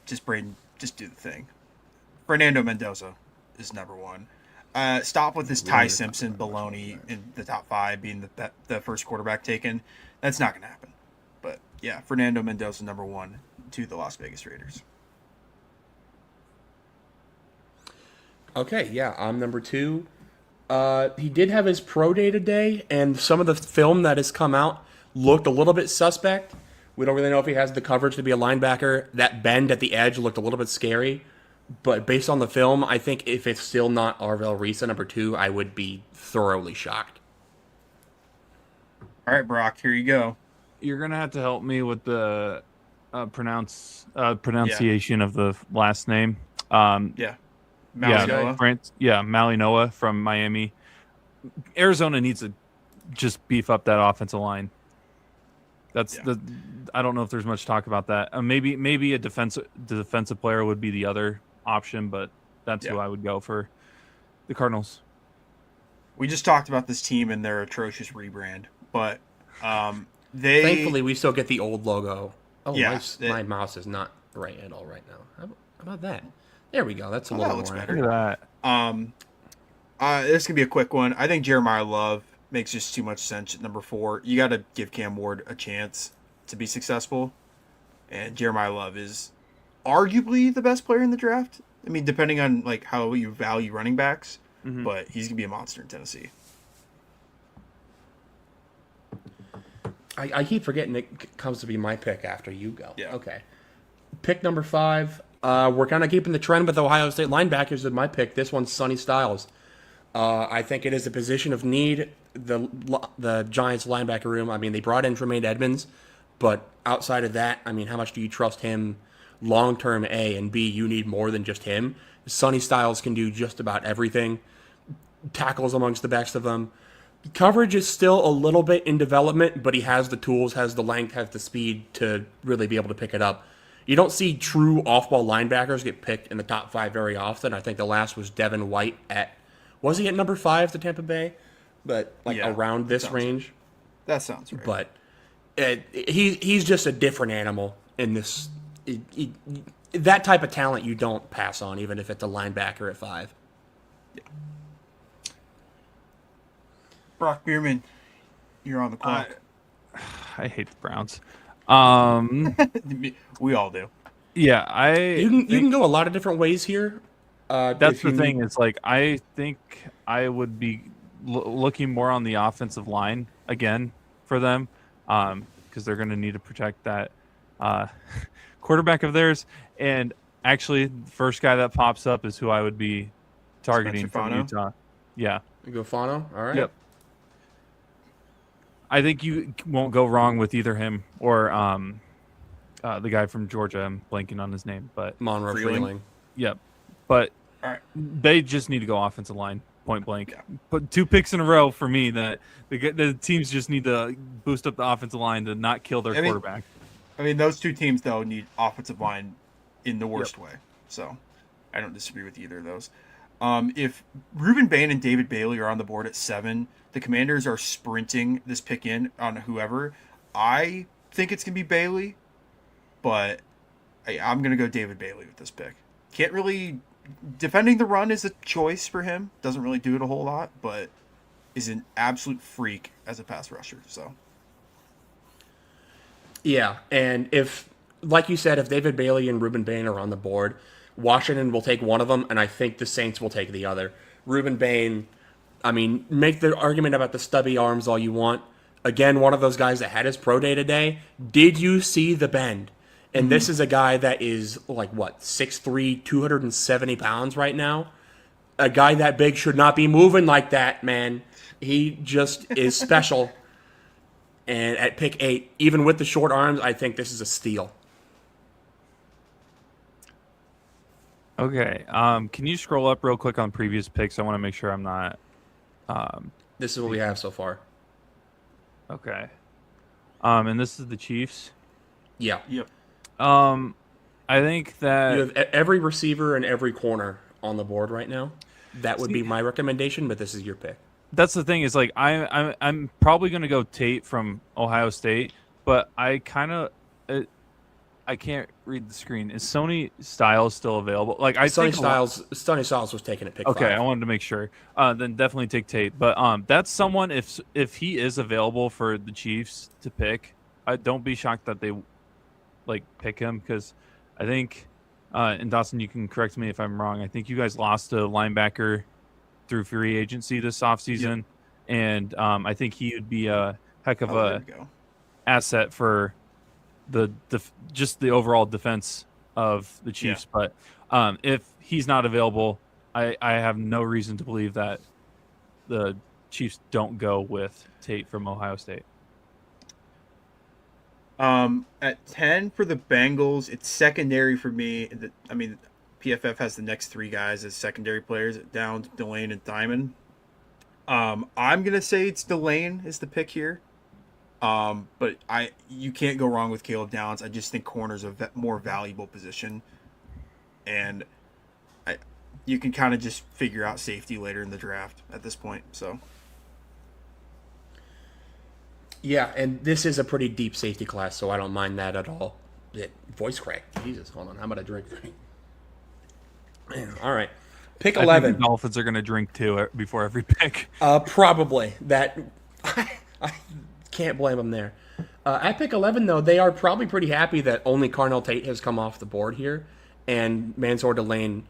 just Braden. Just do the thing. Fernando Mendoza is number one. Stop with this Ty Simpson baloney in the top 5 being the first quarterback taken. That's not going to happen. But yeah, Fernando Mendoza number 1 to the Las Vegas Raiders. Okay, yeah, I'm number 2. He did have his pro day today, and some of the film that has come out looked a little bit suspect. We don't really know if he has the coverage to be a linebacker. That bend at the edge looked a little bit scary. But based on the film, I think if it's still not Arvel Reese number 2, I would be thoroughly shocked. All right, Brock, here you go. You're gonna have to help me with the pronunciation of the last name. Yeah. Malinois from Miami. Arizona needs to just beef up that offensive line. I don't know if there's much talk about that. Maybe a defensive player would be the other option, but that's who I would go for the Cardinals. We just talked about this team and their atrocious rebrand, but thankfully we still get the old logo. Oh, yeah, my mouse is not right at all right now. How about that? There we go. That's a little looks more better. Look at that. This can be a quick one. I think Jeremiah Love makes just too much sense at number 4. You got to give Cam Ward a chance to be successful, and Jeremiah Love is arguably the best player in the draft. I mean, depending on like how you value running backs, but he's gonna be a monster in Tennessee. I keep forgetting it comes to be my pick after you go. Yeah. Okay. Pick number 5. We're kind of keeping the trend with Ohio State linebackers with my pick. This one's Sonny Styles. I think it is a position of need. The Giants linebacker room, I mean, they brought in Tremaine Edmonds, but outside of that, I mean, how much do you trust him long-term, A, and B, you need more than just him. Sonny Styles can do just about everything. Tackles amongst the best of them. Coverage is still a little bit in development, but he has the tools, has the length, has the speed to really be able to pick it up. You don't see true off-ball linebackers get picked in the top 5 very often. I think the last was Devin White was he at number 5 to Tampa Bay? But around this range. That sounds right. But he's just a different animal in this. That type of talent you don't pass on, even if it's a linebacker at 5. Yeah. Brock Bierman, you're on the clock. I hate the Browns. We all do. Yeah, you can go a lot of different ways here. That's the thing. It's like I think I would be looking more on the offensive line again for them, because they're going to need to protect that quarterback of theirs. And actually, the first guy that pops up is who I would be targeting from Utah. Yeah, you go Fano. All right. Yep. I think you won't go wrong with either him or the guy from Georgia. I'm blanking on his name, but Monroe Freeling. Yep. But all right, they just need to go offensive line, point blank. Yeah. Put 2 picks in a row for me that the teams just need to boost up the offensive line to not kill their quarterback. I mean, those 2 teams, though, need offensive line in the worst way. So I don't disagree with either of those. If Ruben Bain and David Bailey are on the board at 7, the Commanders are sprinting this pick in on whoever. I think it's going to be Bailey, but I'm going to go David Bailey with this pick. Can't really... Defending the run is a choice for him. Doesn't really do it a whole lot, but is an absolute freak as a pass rusher. So, yeah, and if, like you said, if David Bailey and Ruben Bain are on the board, Washington will take one of them, and I think the Saints will take the other. Ruben Bain, I mean, make the argument about the stubby arms all you want. Again, one of those guys that had his pro day today. Did you see the bend? And this is a guy that is, 6'3", 270 pounds right now. A guy that big should not be moving like that, man. He just is special. And at pick 8, even with the short arms, I think this is a steal. Okay. Can you scroll up real quick on previous picks? I want to make sure I'm not... This is what we have so far. Okay. And this is the Chiefs? Yeah. Yep. I think that you have every receiver and every corner on the board right now. That would be my recommendation, but this is your pick. that's the thing is like I'm probably gonna go Tate from Ohio State, but I kind of I can't read the screen. Is Sony Styles still available? Like I Sonny think a lot- Styles was taken at pick Okay, 5. I wanted to make sure. Then definitely take Tate. But that's someone if he is available for the Chiefs to pick, don't be shocked that they like pick him because I think and Dawson, you can correct me if I'm wrong. I think you guys lost a linebacker through free agency this offseason, and I think he would be a heck of a asset for just the overall defense of the Chiefs. But if he's not available, I have no reason to believe that the Chiefs don't go with Tate from Ohio State. At 10 for the Bengals, it's secondary for me. I mean, PFF has the next 3 guys as secondary players: Downs, Delane, and Diamond. I'm gonna say it's Delane is the pick here. But you can't go wrong with Caleb Downs. I just think corner's a more valuable position, and you can kind of just figure out safety later in the draft at this point. So. Yeah, and this is a pretty deep safety class, so I don't mind that at all. Voice crack. Jesus, hold on. How about a drink? All right. Pick 11. I think the Dolphins are going to drink too before every pick. Probably. That I can't blame them there. At pick 11, though, they are probably pretty happy that only Carnell Tate has come off the board here, and Mansour Delane.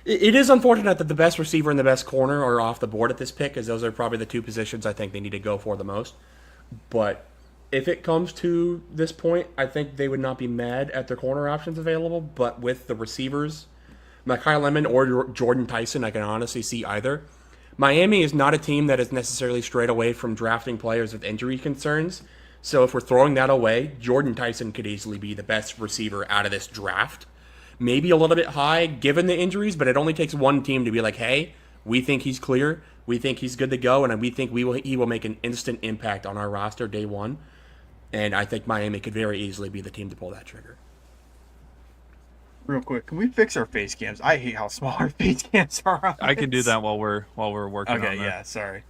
It is unfortunate that the best receiver and the best corner are off the board at this pick, as those are probably the 2 positions I think they need to go for the most. But if it comes to this point, I think they would not be mad at their corner options available. But with the receivers, Mekhi Lemon or Jordan Tyson, I can honestly see either. Miami is not a team that is necessarily strayed away from drafting players with injury concerns. So if we're throwing that away, Jordan Tyson could easily be the best receiver out of this draft. Maybe a little bit high given the injuries, but it only takes one team to be like, hey, we think he's clear. We think he's good to go, and we think he will make an instant impact on our roster day one. And I think Miami could very easily be the team to pull that trigger. Real quick, can we fix our face cams? I hate how small our face cams are. I can do that while we're working. Okay, on that. yeah, sorry.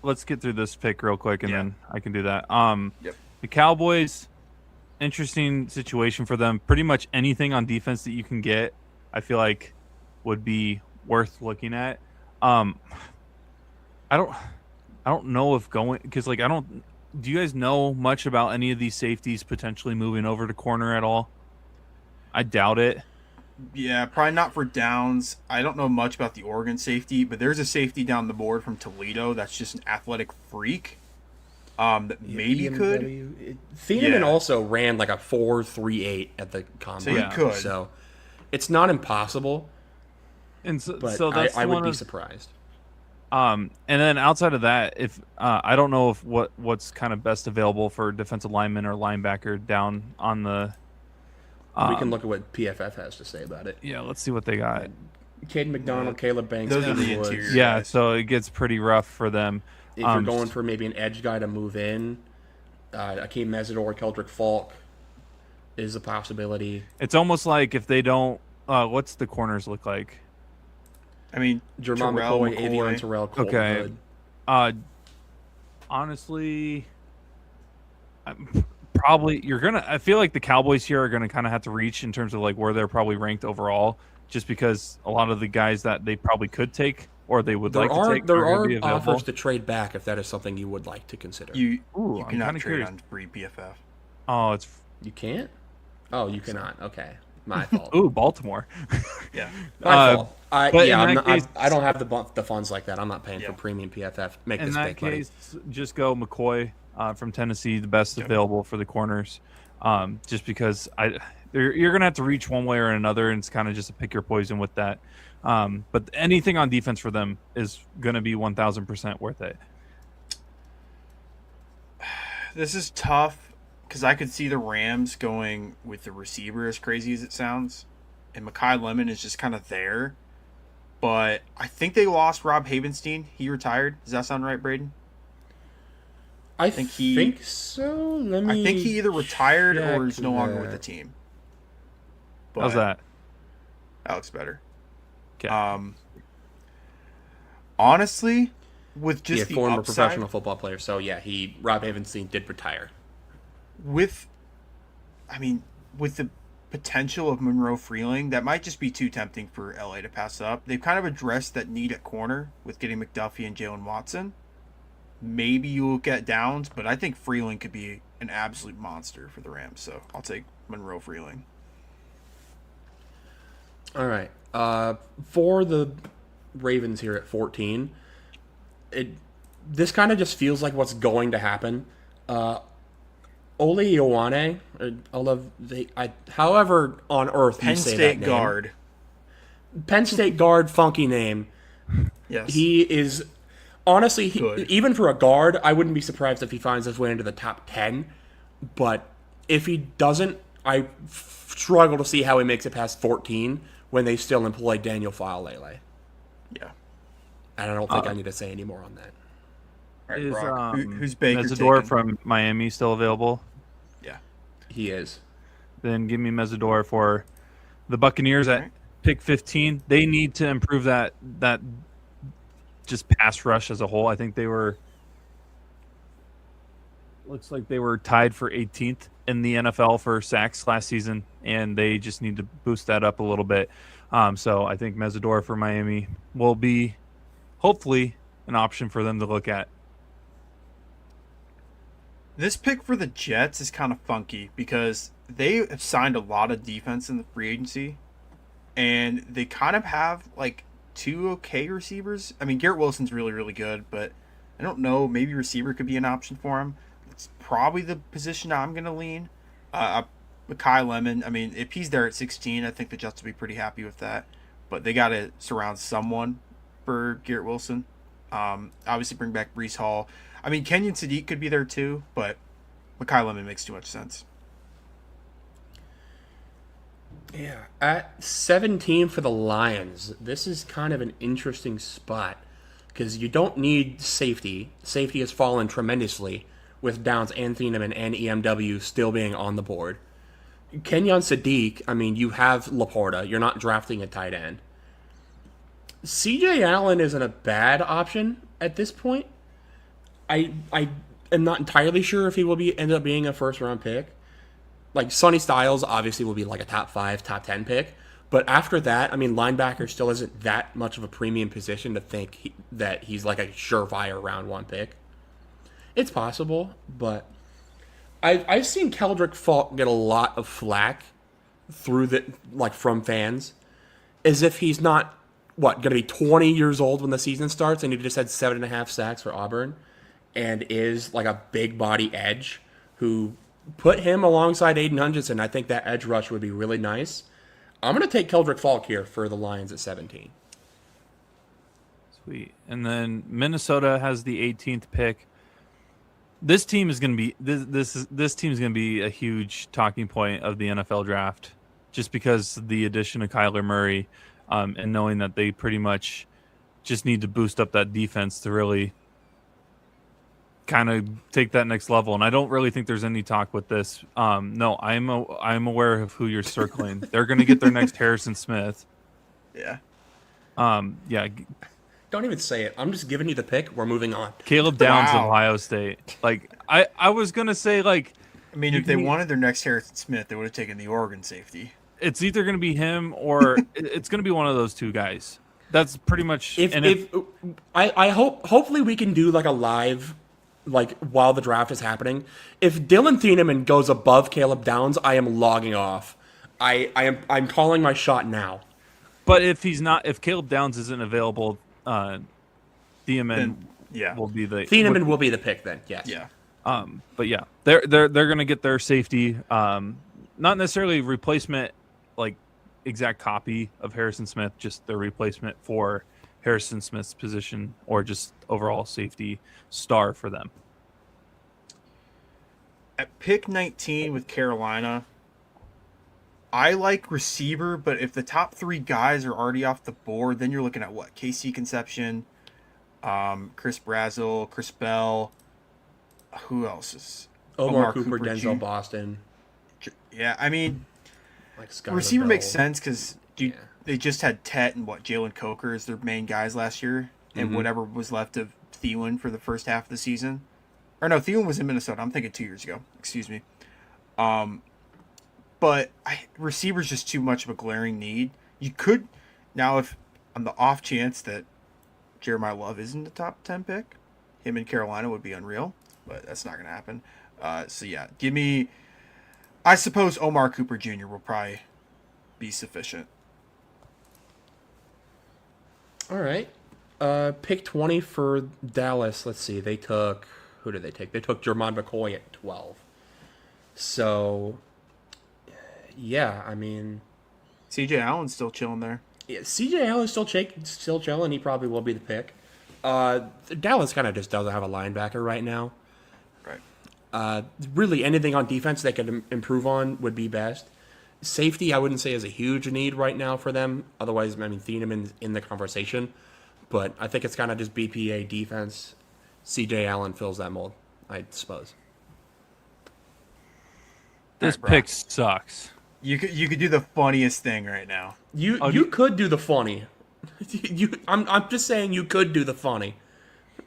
Let's get through this pick real quick, and then I can do that. Yep. The Cowboys, interesting situation for them. Pretty much anything on defense that you can get, I feel like, would be worth looking at. I don't know if going because like do you guys know much about any of these safeties potentially moving over to corner at all? I doubt it. Yeah, probably not for Downs. I don't know much about the Oregon safety, but there's a safety down the board from Toledo that's just an athletic freak. That maybe could. Thieneman also ran like a 4.38 at the combine. So he could. So it's not impossible. And so But I would be surprised. And then outside of that, if I don't know if what's kind of best available for defensive lineman or linebacker down on the. We can look at what PFF has to say about it. Yeah, let's see what they got. Caden McDonald, Caleb Banks, those are the Woods. interior Yeah, guys. so it gets pretty rough for them. If you're going for maybe an edge guy to move in, Akeem Mesidor, Keldrick Falk is a possibility. It's almost like if they don't, what's the corners look like? I mean, Jermon McCoy, Avion Terrell, Colton Okay. Hood. Honestly, I feel like the Cowboys here are gonna kind of have to reach in terms of like where they're probably ranked overall, just because a lot of the guys that they probably could take or they would like to take there are are be available. offers to trade back if that is something you would like to consider. you I'm cannot kinda trade curious. on free PFF. Oh, it's You can't? Oh, you cannot. Okay, my fault. Baltimore. Yeah. My fault. but in I'm that not, case- I don't have the funds like that. I'm not paying Yeah. for premium PFF. Make In this that pick, buddy. case, just go McCoy from Tennessee, the best available for the corners. Just because you're gonna have to reach one way or another, and it's kind of just a pick your poison with that. But anything on defense for them is gonna be 1,000% worth it. This is tough because I could see the Rams going with the receiver, as crazy as it sounds, and Mekhi Lemon is just kind of there. But I think they lost Rob Havenstein. He retired. Does that sound right, Braden? I think think so. I think he either retired or is check no longer with the that. team. How's that? That looks better. Okay. Honestly, with He just a the former upside, professional football player, so yeah, Rob Havenstein did retire. with, I mean, with the potential of Monroe Freeling, that might just be too tempting for LA to pass up. They've kind of addressed that need at corner with getting McDuffie and Jalen Watson. Maybe you look at Downs, but I think Freeling could be an absolute monster for the Rams. So I'll take Monroe Freeling. All right. For the Ravens here at 14, this kind of just feels like what's going to happen. Ole Ioane, however on earth Penn you say State that name. guard. Penn State guard, funky name. Yes. He is honestly, Good. even for a guard, I wouldn't be surprised if he finds his way into the top 10. But if he doesn't, I struggle to see how he makes it past 14 when they still employ Daniel Faalele. Yeah. And I don't think I need to say any more on that. All right, Is Brock. Who's Baker Mesidor taking? from Miami still available? Yeah. He is. Then give me Mesidor for the Buccaneers at Right. pick 15. They need to improve that just pass rush as a whole. I think they were looks like they were tied for 18th in the NFL for sacks last season, and they just need to boost that up a little bit. So I think Mesidor for Miami will be hopefully an option for them to look at. This pick for the Jets is kind of funky because they have signed a lot of defense in the free agency, and they kind of have like two okay receivers. I mean, Garrett Wilson's really, really good, but I don't know. Maybe receiver could be an option for him. It's probably the position I'm going to lean. Kai Lemon, I mean, if he's there at 16, I think the Jets will be pretty happy with that. But they got to surround someone for Garrett Wilson. Obviously, bring back Breece Hall. I mean, Kenyon Sadiq could be there too, but Kai Lemon makes too much sense. Yeah. At 17 for the Lions, this is kind of an interesting spot because you don't need safety. Safety has fallen tremendously with Downs and Thieneman and EMW still being on the board. Kenyon Sadiq, I mean, you have Laporta. You're not drafting a tight end. CJ Allen isn't a bad option at this point. I am not entirely sure if he will end up being a first-round pick. Like, Sonny Styles obviously will be like a top 5, top 10 pick. But after that, I mean, linebacker still isn't that much of a premium position to think that he's like a surefire round 1 pick. It's possible, but I've seen Keldrick Falk get a lot of flack from fans, as if he's not going to be 20 years old when the season starts, and he just had 7.5 sacks for Auburn, and is like a big body edge who put him alongside Aiden Hutchinson. I think that edge rush would be really nice. I'm going to take Keldrick Falk here for the Lions at 17. Sweet. And then Minnesota has the 18th pick. This team is going to be this team is going to be a huge talking point of the NFL draft, just because of the addition of Kyler Murray, and knowing that they pretty much just need to boost up that defense to really kind of take that next level. And I don't really think there's any talk with this. No, I'm aware of who you're circling. They're going to get their next Harrison Smith. Yeah. Yeah. Don't even say it. I'm just giving you the pick. We're moving on. Caleb Downs of Wow. Ohio State. Like I was gonna say, like, I mean, if they wanted their next Harrison Smith, they would have taken the Oregon safety. it's either gonna be him or it's gonna be one of those two guys. That's pretty much. I hope hopefully we can do like a live, like while the draft is happening. If Dylan Thieneman goes above Caleb Downs, I am logging off. I'm calling my shot now. But if Caleb Downs isn't available, Thieneman Yeah. will be the Thieneman will be the pick then. Yes. Yeah. But yeah, they're gonna get their safety. Not necessarily replacement, like exact copy of Harrison Smith, just their replacement for Harrison Smith's position, or just overall safety star for them. At pick 19 with Carolina, I like receiver, but if the top 3 guys are already off the board, then you're looking at what? KC Conception, Chris Brazzell, Chris Bell. Who else is? Omar Cooper, Jr. Denzel Boston. Yeah, I mean, Like Skylar receiver Bell. makes sense because Yeah. they just had Tet and Jalen Coker as their main guys last year. and whatever was left of Thielen for the first half of the season. Or no, Thielen was in Minnesota. I'm thinking 2 years ago. Excuse me. But receiver's just too much of a glaring need. You could now, if on the off chance that Jeremiah Love isn't the top 10 pick, him in Carolina would be unreal, but that's not going to happen. So yeah, give me. I suppose Omar Cooper Jr. will probably be sufficient. All right. Pick 20 for Dallas. Let's see. They took who did they take? They took Jermon McCoy at 12. So yeah, I mean, CJ Allen's still chilling there. yeah, CJ Allen's still chilling. He probably will be the pick. Dallas kind of just doesn't have a linebacker right now. Right. Really, anything on defense they could improve on would be best. Safety, I wouldn't say is a huge need right now for them. Otherwise, I mean, Thieneman's in the conversation. But I think it's kind of just BPA defense. CJ Allen fills that mold, I suppose. This pick sucks. You could do the funniest thing right now. You could do the funny. I'm just saying you could do the funny.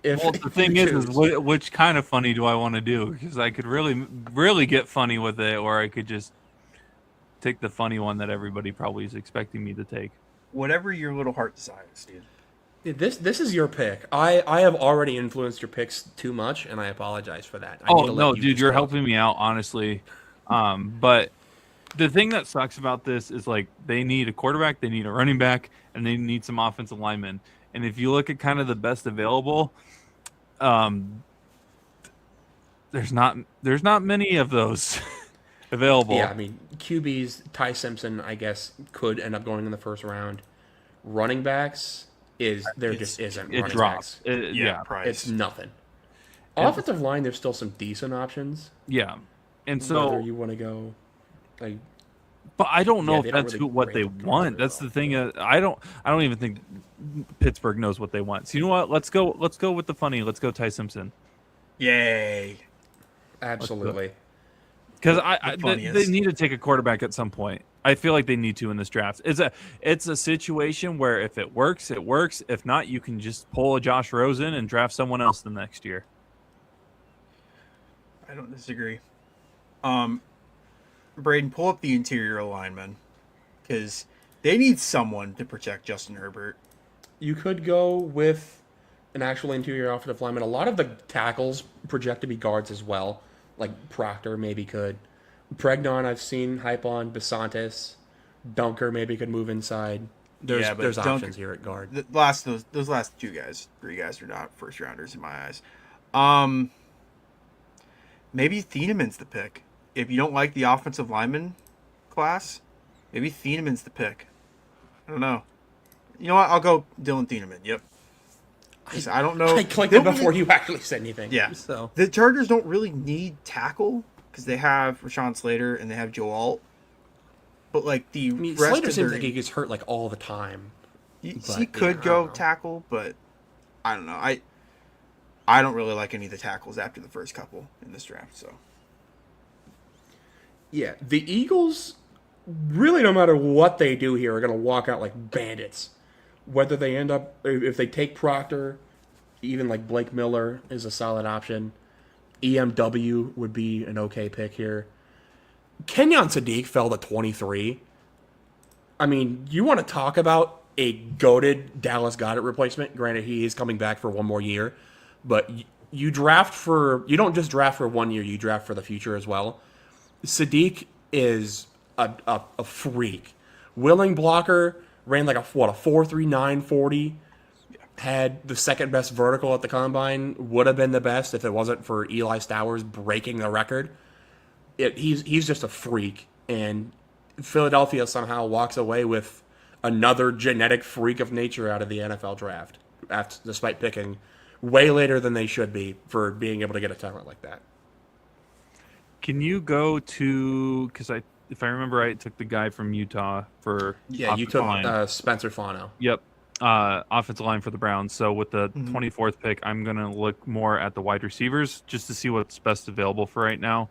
Well, the thing is which kind of funny do I want to do? Because I could really get funny with it, or I could just take the funny one that everybody probably is expecting me to take. Whatever your little heart desires, dude. This is your pick. I have already influenced your picks too much, and I apologize for that. Dude, you're helping me out, honestly. But the thing that sucks about this is, like, they need a quarterback, they need a running back, and they need some offensive linemen. And if you look at kind of the best available, there's not many of those available. Yeah, I mean, QBs, Ty Simpson, I guess, could end up going in the first round. Running backs just isn't. It running drops. backs. Price. It's nothing. Offensive line, there's still some decent options. Yeah, and so whether you want to go, like, but I don't know if that's really what they want. That's the thing. I don't even think Pittsburgh knows what they want. So you know what? Let's go with the funny. Let's go Ty Simpson. Yay! Absolutely. Because they need to take a quarterback at some point. I feel like they need to in this draft. It's a situation where if it works, it works. If not, you can just pull a Josh Rosen and draft someone else the next year. I don't disagree. Braden, pull up the interior alignment because they need someone to protect Justin Herbert. You could go with an actual interior offensive lineman. A lot of the tackles project to be guards as well. Like Proctor maybe could. Pregnon I've seen hype on. Basantis. Dunker maybe could move inside. There's options here at guard. Those last three guys are not first rounders in my eyes. Maybe Thieneman's the pick. If you don't like the offensive lineman class, maybe Thieneman's the pick. I don't know. You know what? I'll go Dylan Thieneman. Yep. I don't know. I clicked it before you actually said anything. Yeah. So the Chargers don't really need tackle because they have Rashawn Slater and they have Joe Alt. But like rest Slater of seems like he gets hurt like all the time. He could go tackle, but I don't know. I don't really like any of the tackles after the first couple in this draft. So yeah, the Eagles really, no matter what they do here, are going to walk out like bandits. Whether they end up, if they take Proctor, even like Blake Miller is a solid option. EMW would be an okay pick here. Kenyon Sadiq fell to 23. I mean, you want to talk about a goated Dallas Goedert replacement? Granted, he is coming back for one more year, but you don't just draft for 1 year, you draft for the future as well. Sadiq is a freak. Willing blocker, ran like a 4.39 40. Had the second best vertical at the combine. Would have been the best if it wasn't for Eli Stowers breaking the record. He's just a freak, and Philadelphia somehow walks away with another genetic freak of nature out of the NFL draft, despite picking way later than they should be for being able to get a talent like that. Can you go to, because if I remember right, took the guy from Utah for you took Spencer Fano. Yep, offensive line for the Browns. So with the 24th pick, I'm going to look more at the wide receivers just to see what's best available for right now.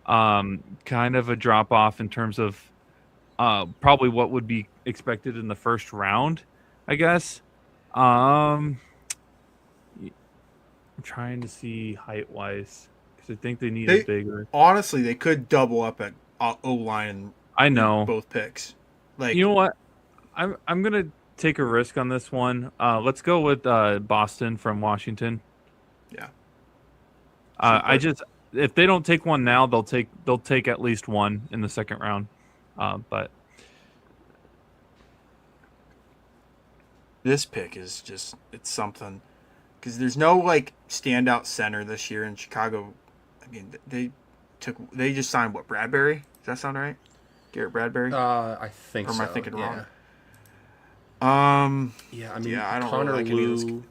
Kind of a drop off in terms of probably what would be expected in the first round, I guess. I'm trying to see height wise because I think they need They- a bigger. Honestly, they could double up at O-line I in know. both picks. Like, You know what? I'm gonna take a risk on this one. Let's go with Boston from Washington. yeah. I just if they don't take one now, they'll take at least one in the second round. But This pick is just, it's something. Because there's no, like, standout center this year in Chicago. I mean, they just signed, what, Bradbury? Does that sound right? Garrett Bradbury? I think Or am so. I thinking yeah. wrong? Yeah, I mean, Yeah, I don't Connor really like any of those. Lou,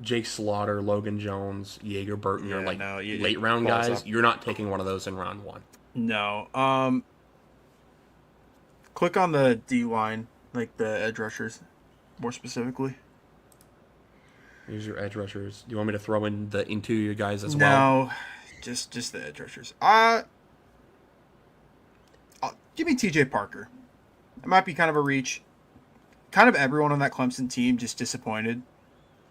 Jake Slaughter, Logan Jones, Jaeger Burton Yeah, are like no, late round balls guys. up. You're not taking one of those in round one. No. Click on the D line, like the edge rushers, more specifically. Here's your edge rushers. Do you want me to throw in the interior guys as well? No, just the edge rushers. Give me TJ Parker. It might be kind of a reach. Kind of everyone on that Clemson team just disappointed.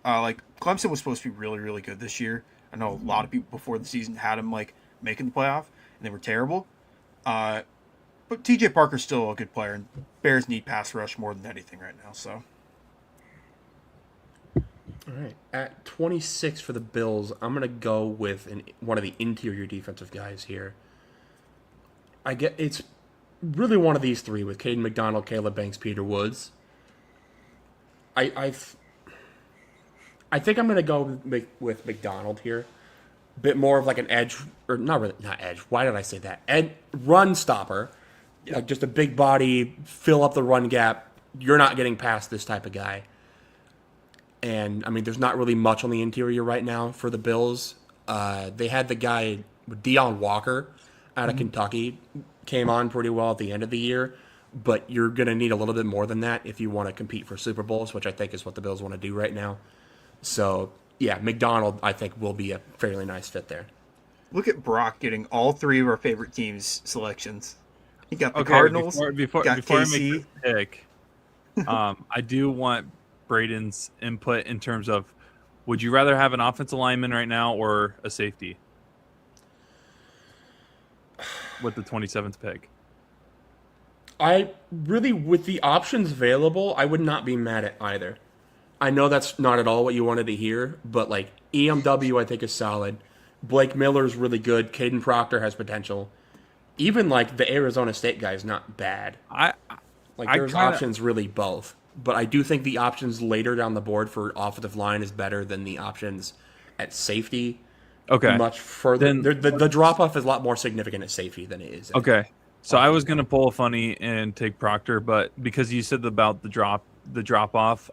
Like, Clemson was supposed to be really, really good this year. I know a lot of people before the season had them, like, making the playoff, and they were terrible. But TJ Parker's still a good player, and Bears need pass rush more than anything right now, so. All right. At 26 for the Bills, I'm going to go with one of the interior defensive guys here. It's really one of these three with Caden McDonald, Caleb Banks, Peter Woods. I think I'm going to go with McDonald here. Bit more of like an edge, or not edge. Why did I say that? Run stopper. Yep. Like just a big body, fill up the run gap. You're not getting past this type of guy. And, I mean, there's not really much on the interior right now for the Bills. They had the guy, Deion Walker, out of Kentucky, came on pretty well at the end of the year. But you're going to need a little bit more than that if you want to compete for Super Bowls, which I think is what the Bills want to do right now. So, yeah, McDonald, I think, will be a fairly nice fit there. Look at Brock getting all three of our favorite teams' selections. He got the Cardinals, Before got I KC. make this pick, I do want Braden's input in terms of, would you rather have an offensive lineman right now or a safety with the 27th pick? I really, with the options available, I would not be mad at either. I know that's not at all what you wanted to hear, but like EMW I think is solid. Blake Miller's really good. Caden Proctor has potential. Even like the Arizona State guy is not bad. There's options really both. But I do think the options later down the board for offensive line is better than the options at safety. Okay. Much further. The drop off is a lot more significant at safety than it is. Okay. So I was gonna pull a funny and take Proctor, but because you said about the drop off,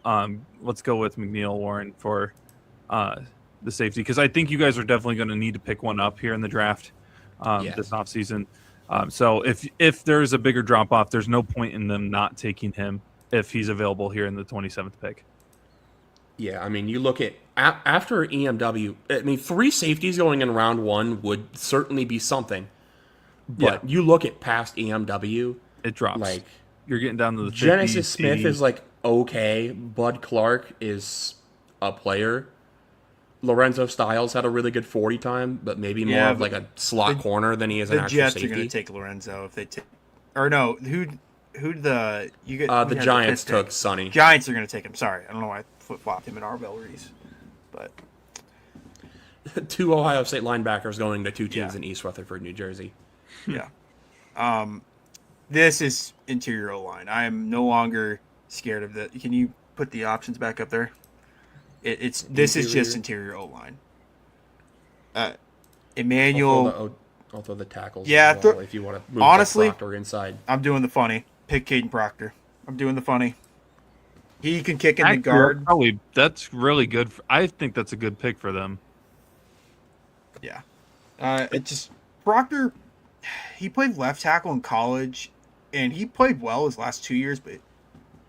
let's go with McNeil Warren for the safety, because I think you guys are definitely going to need to pick one up here in the draft this offseason. So if there's a bigger drop off, there's no point in them not taking him if he's available here in the 27th pick. Yeah, I mean, you look at after EMW, I mean, 3 safeties going in round 1 would certainly be something. But you look at past EMW, it drops. Like, you're getting down to the 50s, Genesis Smith 80s. is like okay. Bud Clark is a player. Lorenzo Styles had a really good 40 time, but maybe more of like a slot corner than he is an actual Jets safety. are going to take Lorenzo if they take, or no, who the you get the Giants took Sonny. Giants are going to take him. Sorry, I don't know why I flip flopped him in Arbel Reese, but 2 Ohio State linebackers going to 2 teams in East Rutherford, New Jersey. Yeah. This is interior O-line. I am no longer scared of that. Can you put the options back up there? This is just interior O-line. Emmanuel. I'll throw the tackles. Yeah, as well, if you want to move honestly, Proctor inside. I'm doing the funny. Pick Caden Proctor. I'm doing the funny. He can kick in the guard. Probably that's really good. I think that's a good pick for them. Yeah. Proctor, he played left tackle in college, and he played well his last 2 years, but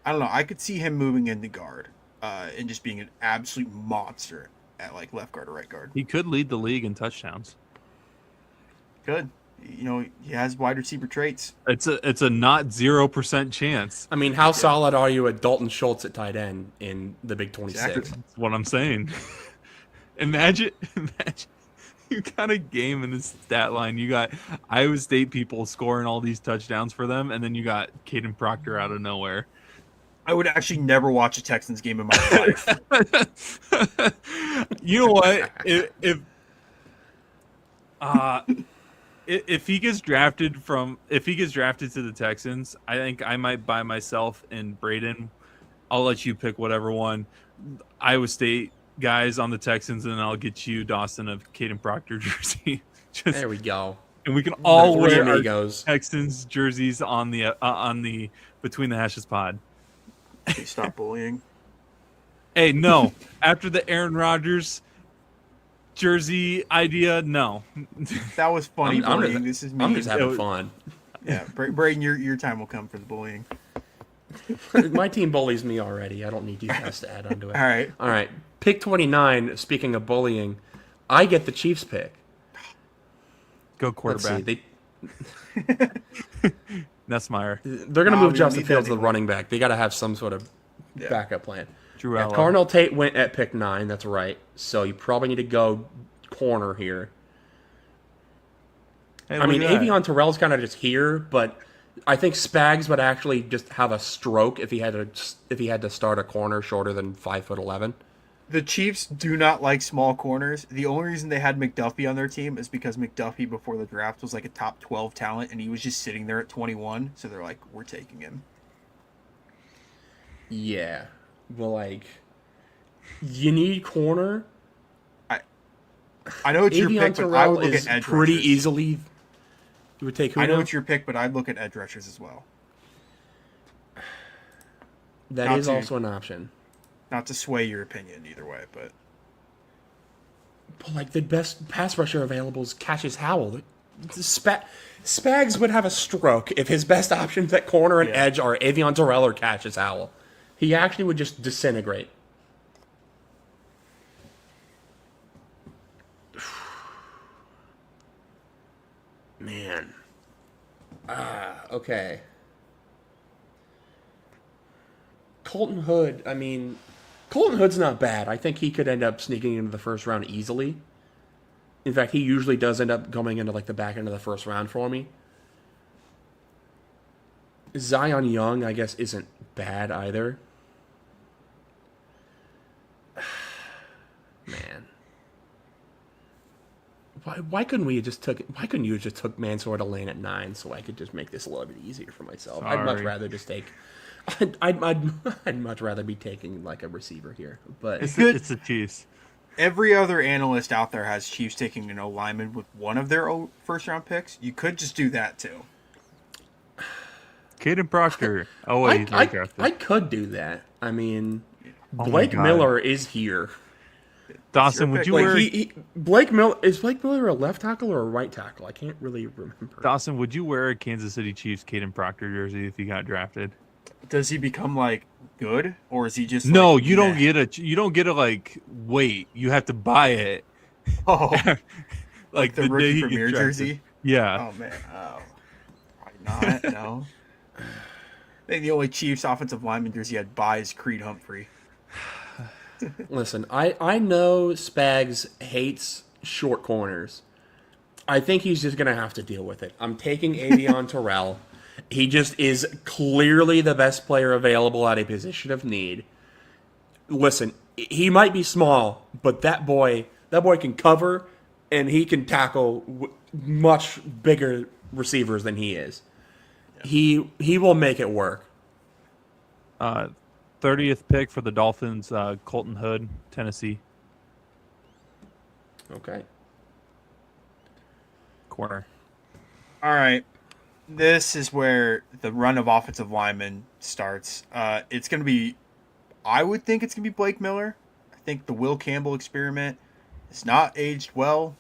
I don't know. I could see him moving into guard and just being an absolute monster at like left guard or right guard. He could lead the league in touchdowns. Good. You know, he has wide receiver traits. It's a not 0% chance. I mean, how solid are you at Dalton Schultz at tight end in the Big 26? Exactly. That's what I'm saying. Imagine you got a game in this stat line. You got Iowa State people scoring all these touchdowns for them, and then you got Caden Proctor out of nowhere. I would actually never watch a Texans game in my life. You know what? If he gets drafted to the Texans, I think I might buy myself and Braden. I'll let you pick whatever one. Iowa State guys on the Texans, and I'll get you Dawson of Caden Proctor jersey. There we go. And we can all The three wear our amigos. Texans jerseys on the Between the Hashes pod. Hey, stop bullying. Hey, no. After the Aaron Rodgers jersey idea, no. That was funny I'm bullying. This is me. I'm just having fun. Yeah, Braden, your time will come for the bullying. My team bullies me already. I don't need you guys to add on to it. All right. Pick 29, speaking of bullying, I get the Chiefs pick. Go Let's quarterback. see. Nessmeyer. They're going to move we don't Justin need Fields that to the anymore. running back. They got to have some sort of backup plan. Drew Yeah, Allen. Cardinal Tate went at pick 9. That's right. So you probably need to go corner here. Hey, I mean, look at that. Avion Terrell's kind of just here, but I think Spags would actually just have a stroke if he had to start a corner shorter than 5'11". The Chiefs do not like small corners. The only reason they had McDuffie on their team is because McDuffie before the draft was like a top 12 talent, and he was just sitting there at 21. So they're like, we're taking him. Yeah. Well, like, you need corner. I know it's your Avion pick, but I Terrell would look is at edge pretty rushers. easily. You would take who I know now? it's your pick, but I'd look at edge rushers as well. That not is to- also an option. Not to sway your opinion either way, but But like the best pass rusher available is Cassius Howell. Spags would have a stroke if his best options at corner and Yeah. edge are Avion Terrell or Cassius Howell. He actually would just disintegrate. Man. Okay. Colton Hood, I mean, Colton Hood's not bad. I think he could end up sneaking into the first round easily. In fact, he usually does end up coming into like the back end of the first round for me. Zion Young, I guess, isn't bad either. Man. Why couldn't you just took Mansour Lane at 9 so I could just make this a little bit easier for myself? I'd much Sorry. rather just take I'd much rather be taking like a receiver here. But It's the Chiefs. every other analyst out there has Chiefs taking an O lineman with one of their first round picks. You could just do that too. Caden Proctor. Oh wait, he's not drafted. I could do that. I mean, Oh my Blake God. Miller is here. Dawson, your would you pick. Like wear is Blake Miller a left tackle or a right tackle? I can't really remember. Dawson? Would you wear a Kansas City Chiefs Caden Proctor jersey if he got drafted? Does he become like good, or is he just No, like, you don't meh? get a like wait. You have to buy it. Oh, Like the day rookie he premier gets drafted. jersey. Yeah. Oh man, probably not. No. I think the only Chiefs offensive lineman jersey I'd buy is Creed Humphrey. Listen, I know Spags hates short corners. I think he's just gonna have to deal with it. I'm taking Avion Terrell. He just is clearly the best player available at a position of need. Listen, he might be small, but that boy can cover, and he can tackle much bigger receivers than he is. He will make it work. 30th pick for the Dolphins, Colton Hood, Tennessee, Okay. corner. All right, this is where the run of offensive linemen starts. It's going to be, I would think it's going to be Blake Miller. I think the Will Campbell experiment has not aged well.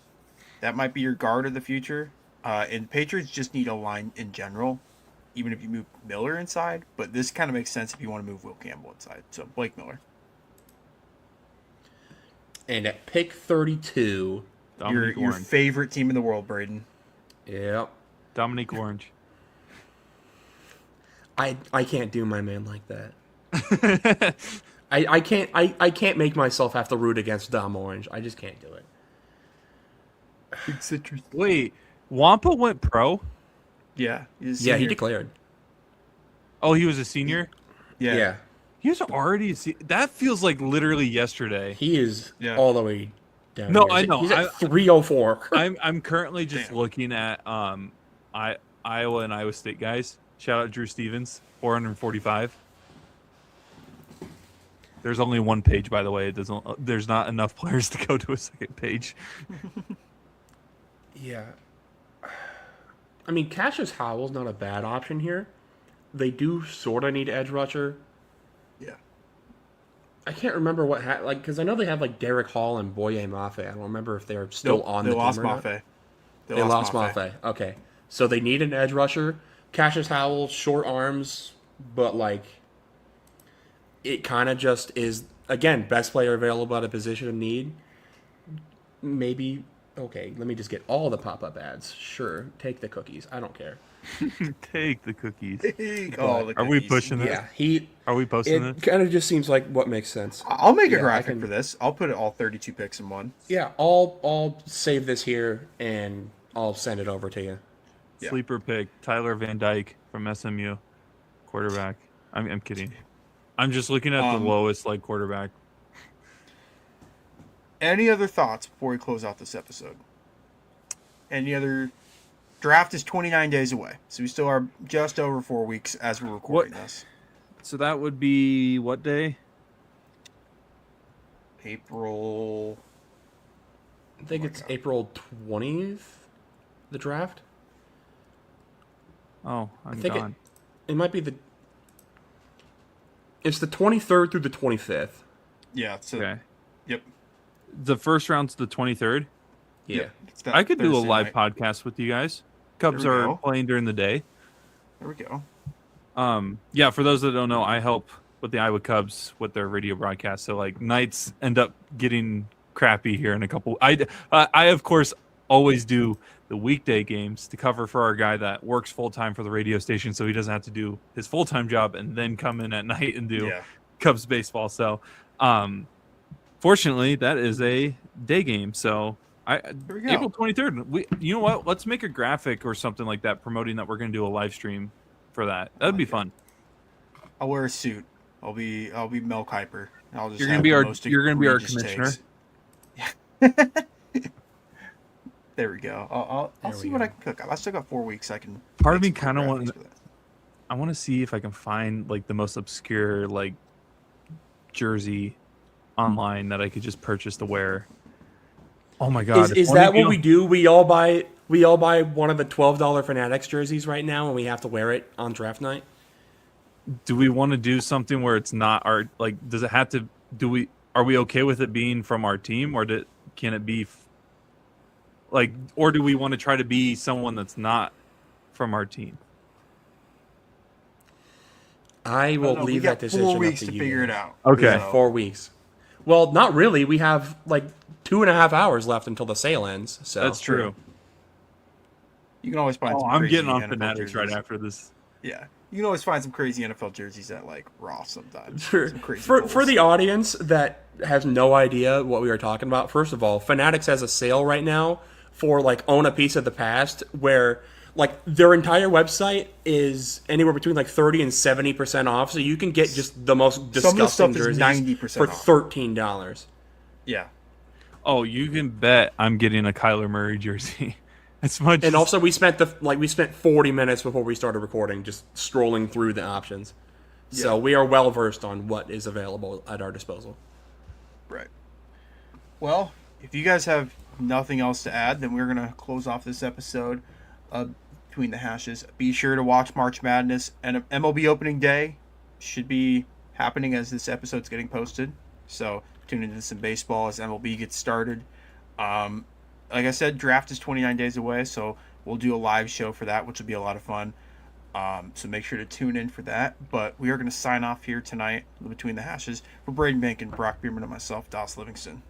That might be your guard of the future. And Patriots just need a line in general, even if you move Miller inside. But this kind of makes sense if you want to move Will Campbell inside. So Blake Miller. And at pick 32, Dominique Your Orange. favorite team in the world, Braden. yep. Dominique Orange. I can't do my man like that. I can't make myself have to root against Dom Orange. I just can't do it. Big citrus. Wait, Wampa went pro? Yeah. Yeah, he senior. declared. Oh, he was a senior? Yeah. He was already that feels like literally yesterday. He is Yeah. all the way down. No, here. I know. He's at 304. I'm currently just Damn. looking at Iowa and Iowa State guys. Shout out Drew Stevens, 445. There's only one page, by the way. There's not enough players to go to a second page. Yeah. I mean, Cassius Howell's not a bad option here. They do sort of need edge rusher. Yeah. I can't remember what because I know they have like Derek Hall and Boye Mafe. I don't remember if they're still on the team or not. They lost Mafe. Okay, so they need an edge rusher. Cassius Howell, short arms, but like it kind of just is again best player available at a position of need. Maybe okay. Let me just get all the pop-up ads. Sure, take the cookies. I don't care. Take the cookies. Are we pushing this? Yeah, Are we posting It this? kind of just seems like what makes sense. I'll make a Yeah, graphic I can- for this. I'll put it all 32 picks in one. Yeah, I'll save this here and I'll send it over to you. Yeah. Sleeper pick, Tyler Van Dyke from SMU, quarterback. I'm kidding. I'm just looking at the lowest like quarterback. Any other thoughts before we close out this episode? Any other? Draft is 29 days away, so we still are just over 4 weeks as we're recording this. So that would be what day? April. I think it's April 20th, the draft. Oh, I'm think gone. It might be it's the 23rd through the 25th. Yeah. So. Okay. Yep. The first round's the 23rd. Yeah. Yep. It's that I could do a Thursday live night. podcast with you guys. Cubs There we are go. playing during the day. There we go. Yeah, for those that don't know, I help with the Iowa Cubs with their radio broadcast. So like nights end up getting crappy here in a couple. I of course always do the weekday games to cover for our guy that works full time for the radio station, so he doesn't have to do his full time job and then come in at night and do Yeah. Cubs baseball. So, fortunately, that is a day game. So Here we go. April 23rd. You know what? Let's make a graphic or something like that promoting that we're going to do a live stream for that. That'd be fun. I'll wear a suit. I'll be Mel Kiper. I'll just You're have gonna be the our- most you're gonna be our egregious commissioner? takes. There we go. I'll There see we what go. I can cook up. I still got 4 weeks. I can. Part of make me some kinda graphics want- for that. I want to see if I can find like the most obscure like jersey online that I could just purchase to wear. Oh my god! Is that what we do? We all buy one of the $12 Fanatics jerseys right now and we have to wear it on draft night? Do we want to do something where it's not our like? Does it have to? Are we okay with it being from our team, or can it be like? Or do we want to try to be someone that's not from our team? I I will don't know, we leave got that decision 4 weeks up to to you. figure it out. Okay. Yeah, 4 weeks. Well, not really. We have like 2.5 hours left until the sale ends. So That's true. You can always find. Oh, some I'm crazy getting on NFL Fanatics right jerseys. after this. Yeah, you can always find some crazy NFL jerseys at like Ross sometimes. For, Some crazy for pulls. the audience that has no idea what we are talking about, first of all, Fanatics has a sale right now for like own a piece of the past where like their entire website is anywhere between like 30 and 70% off, so you can get just the most Some of the disgusting stuff is jerseys 90% for off. $13. Yeah, Oh, you can bet I'm getting a Kyler Murray jersey. As much And as- also we spent 40 minutes before we started recording just strolling through the options. So Yeah. we are well versed on what is available at our disposal. right. Well, if you guys have nothing else to add, then we're gonna close off this episode of Between the Hashes. Be sure to watch March Madness and MLB opening day should be happening as this episode's getting posted. So tune into some baseball as MLB gets started. Like I said, draft is 29 days away, so we'll do a live show for that, which will be a lot of fun. So make sure to tune in for that. But we are going to sign off here tonight Between the Hashes for Braden Bank and Brock Bierman and myself, Dawson Livingston.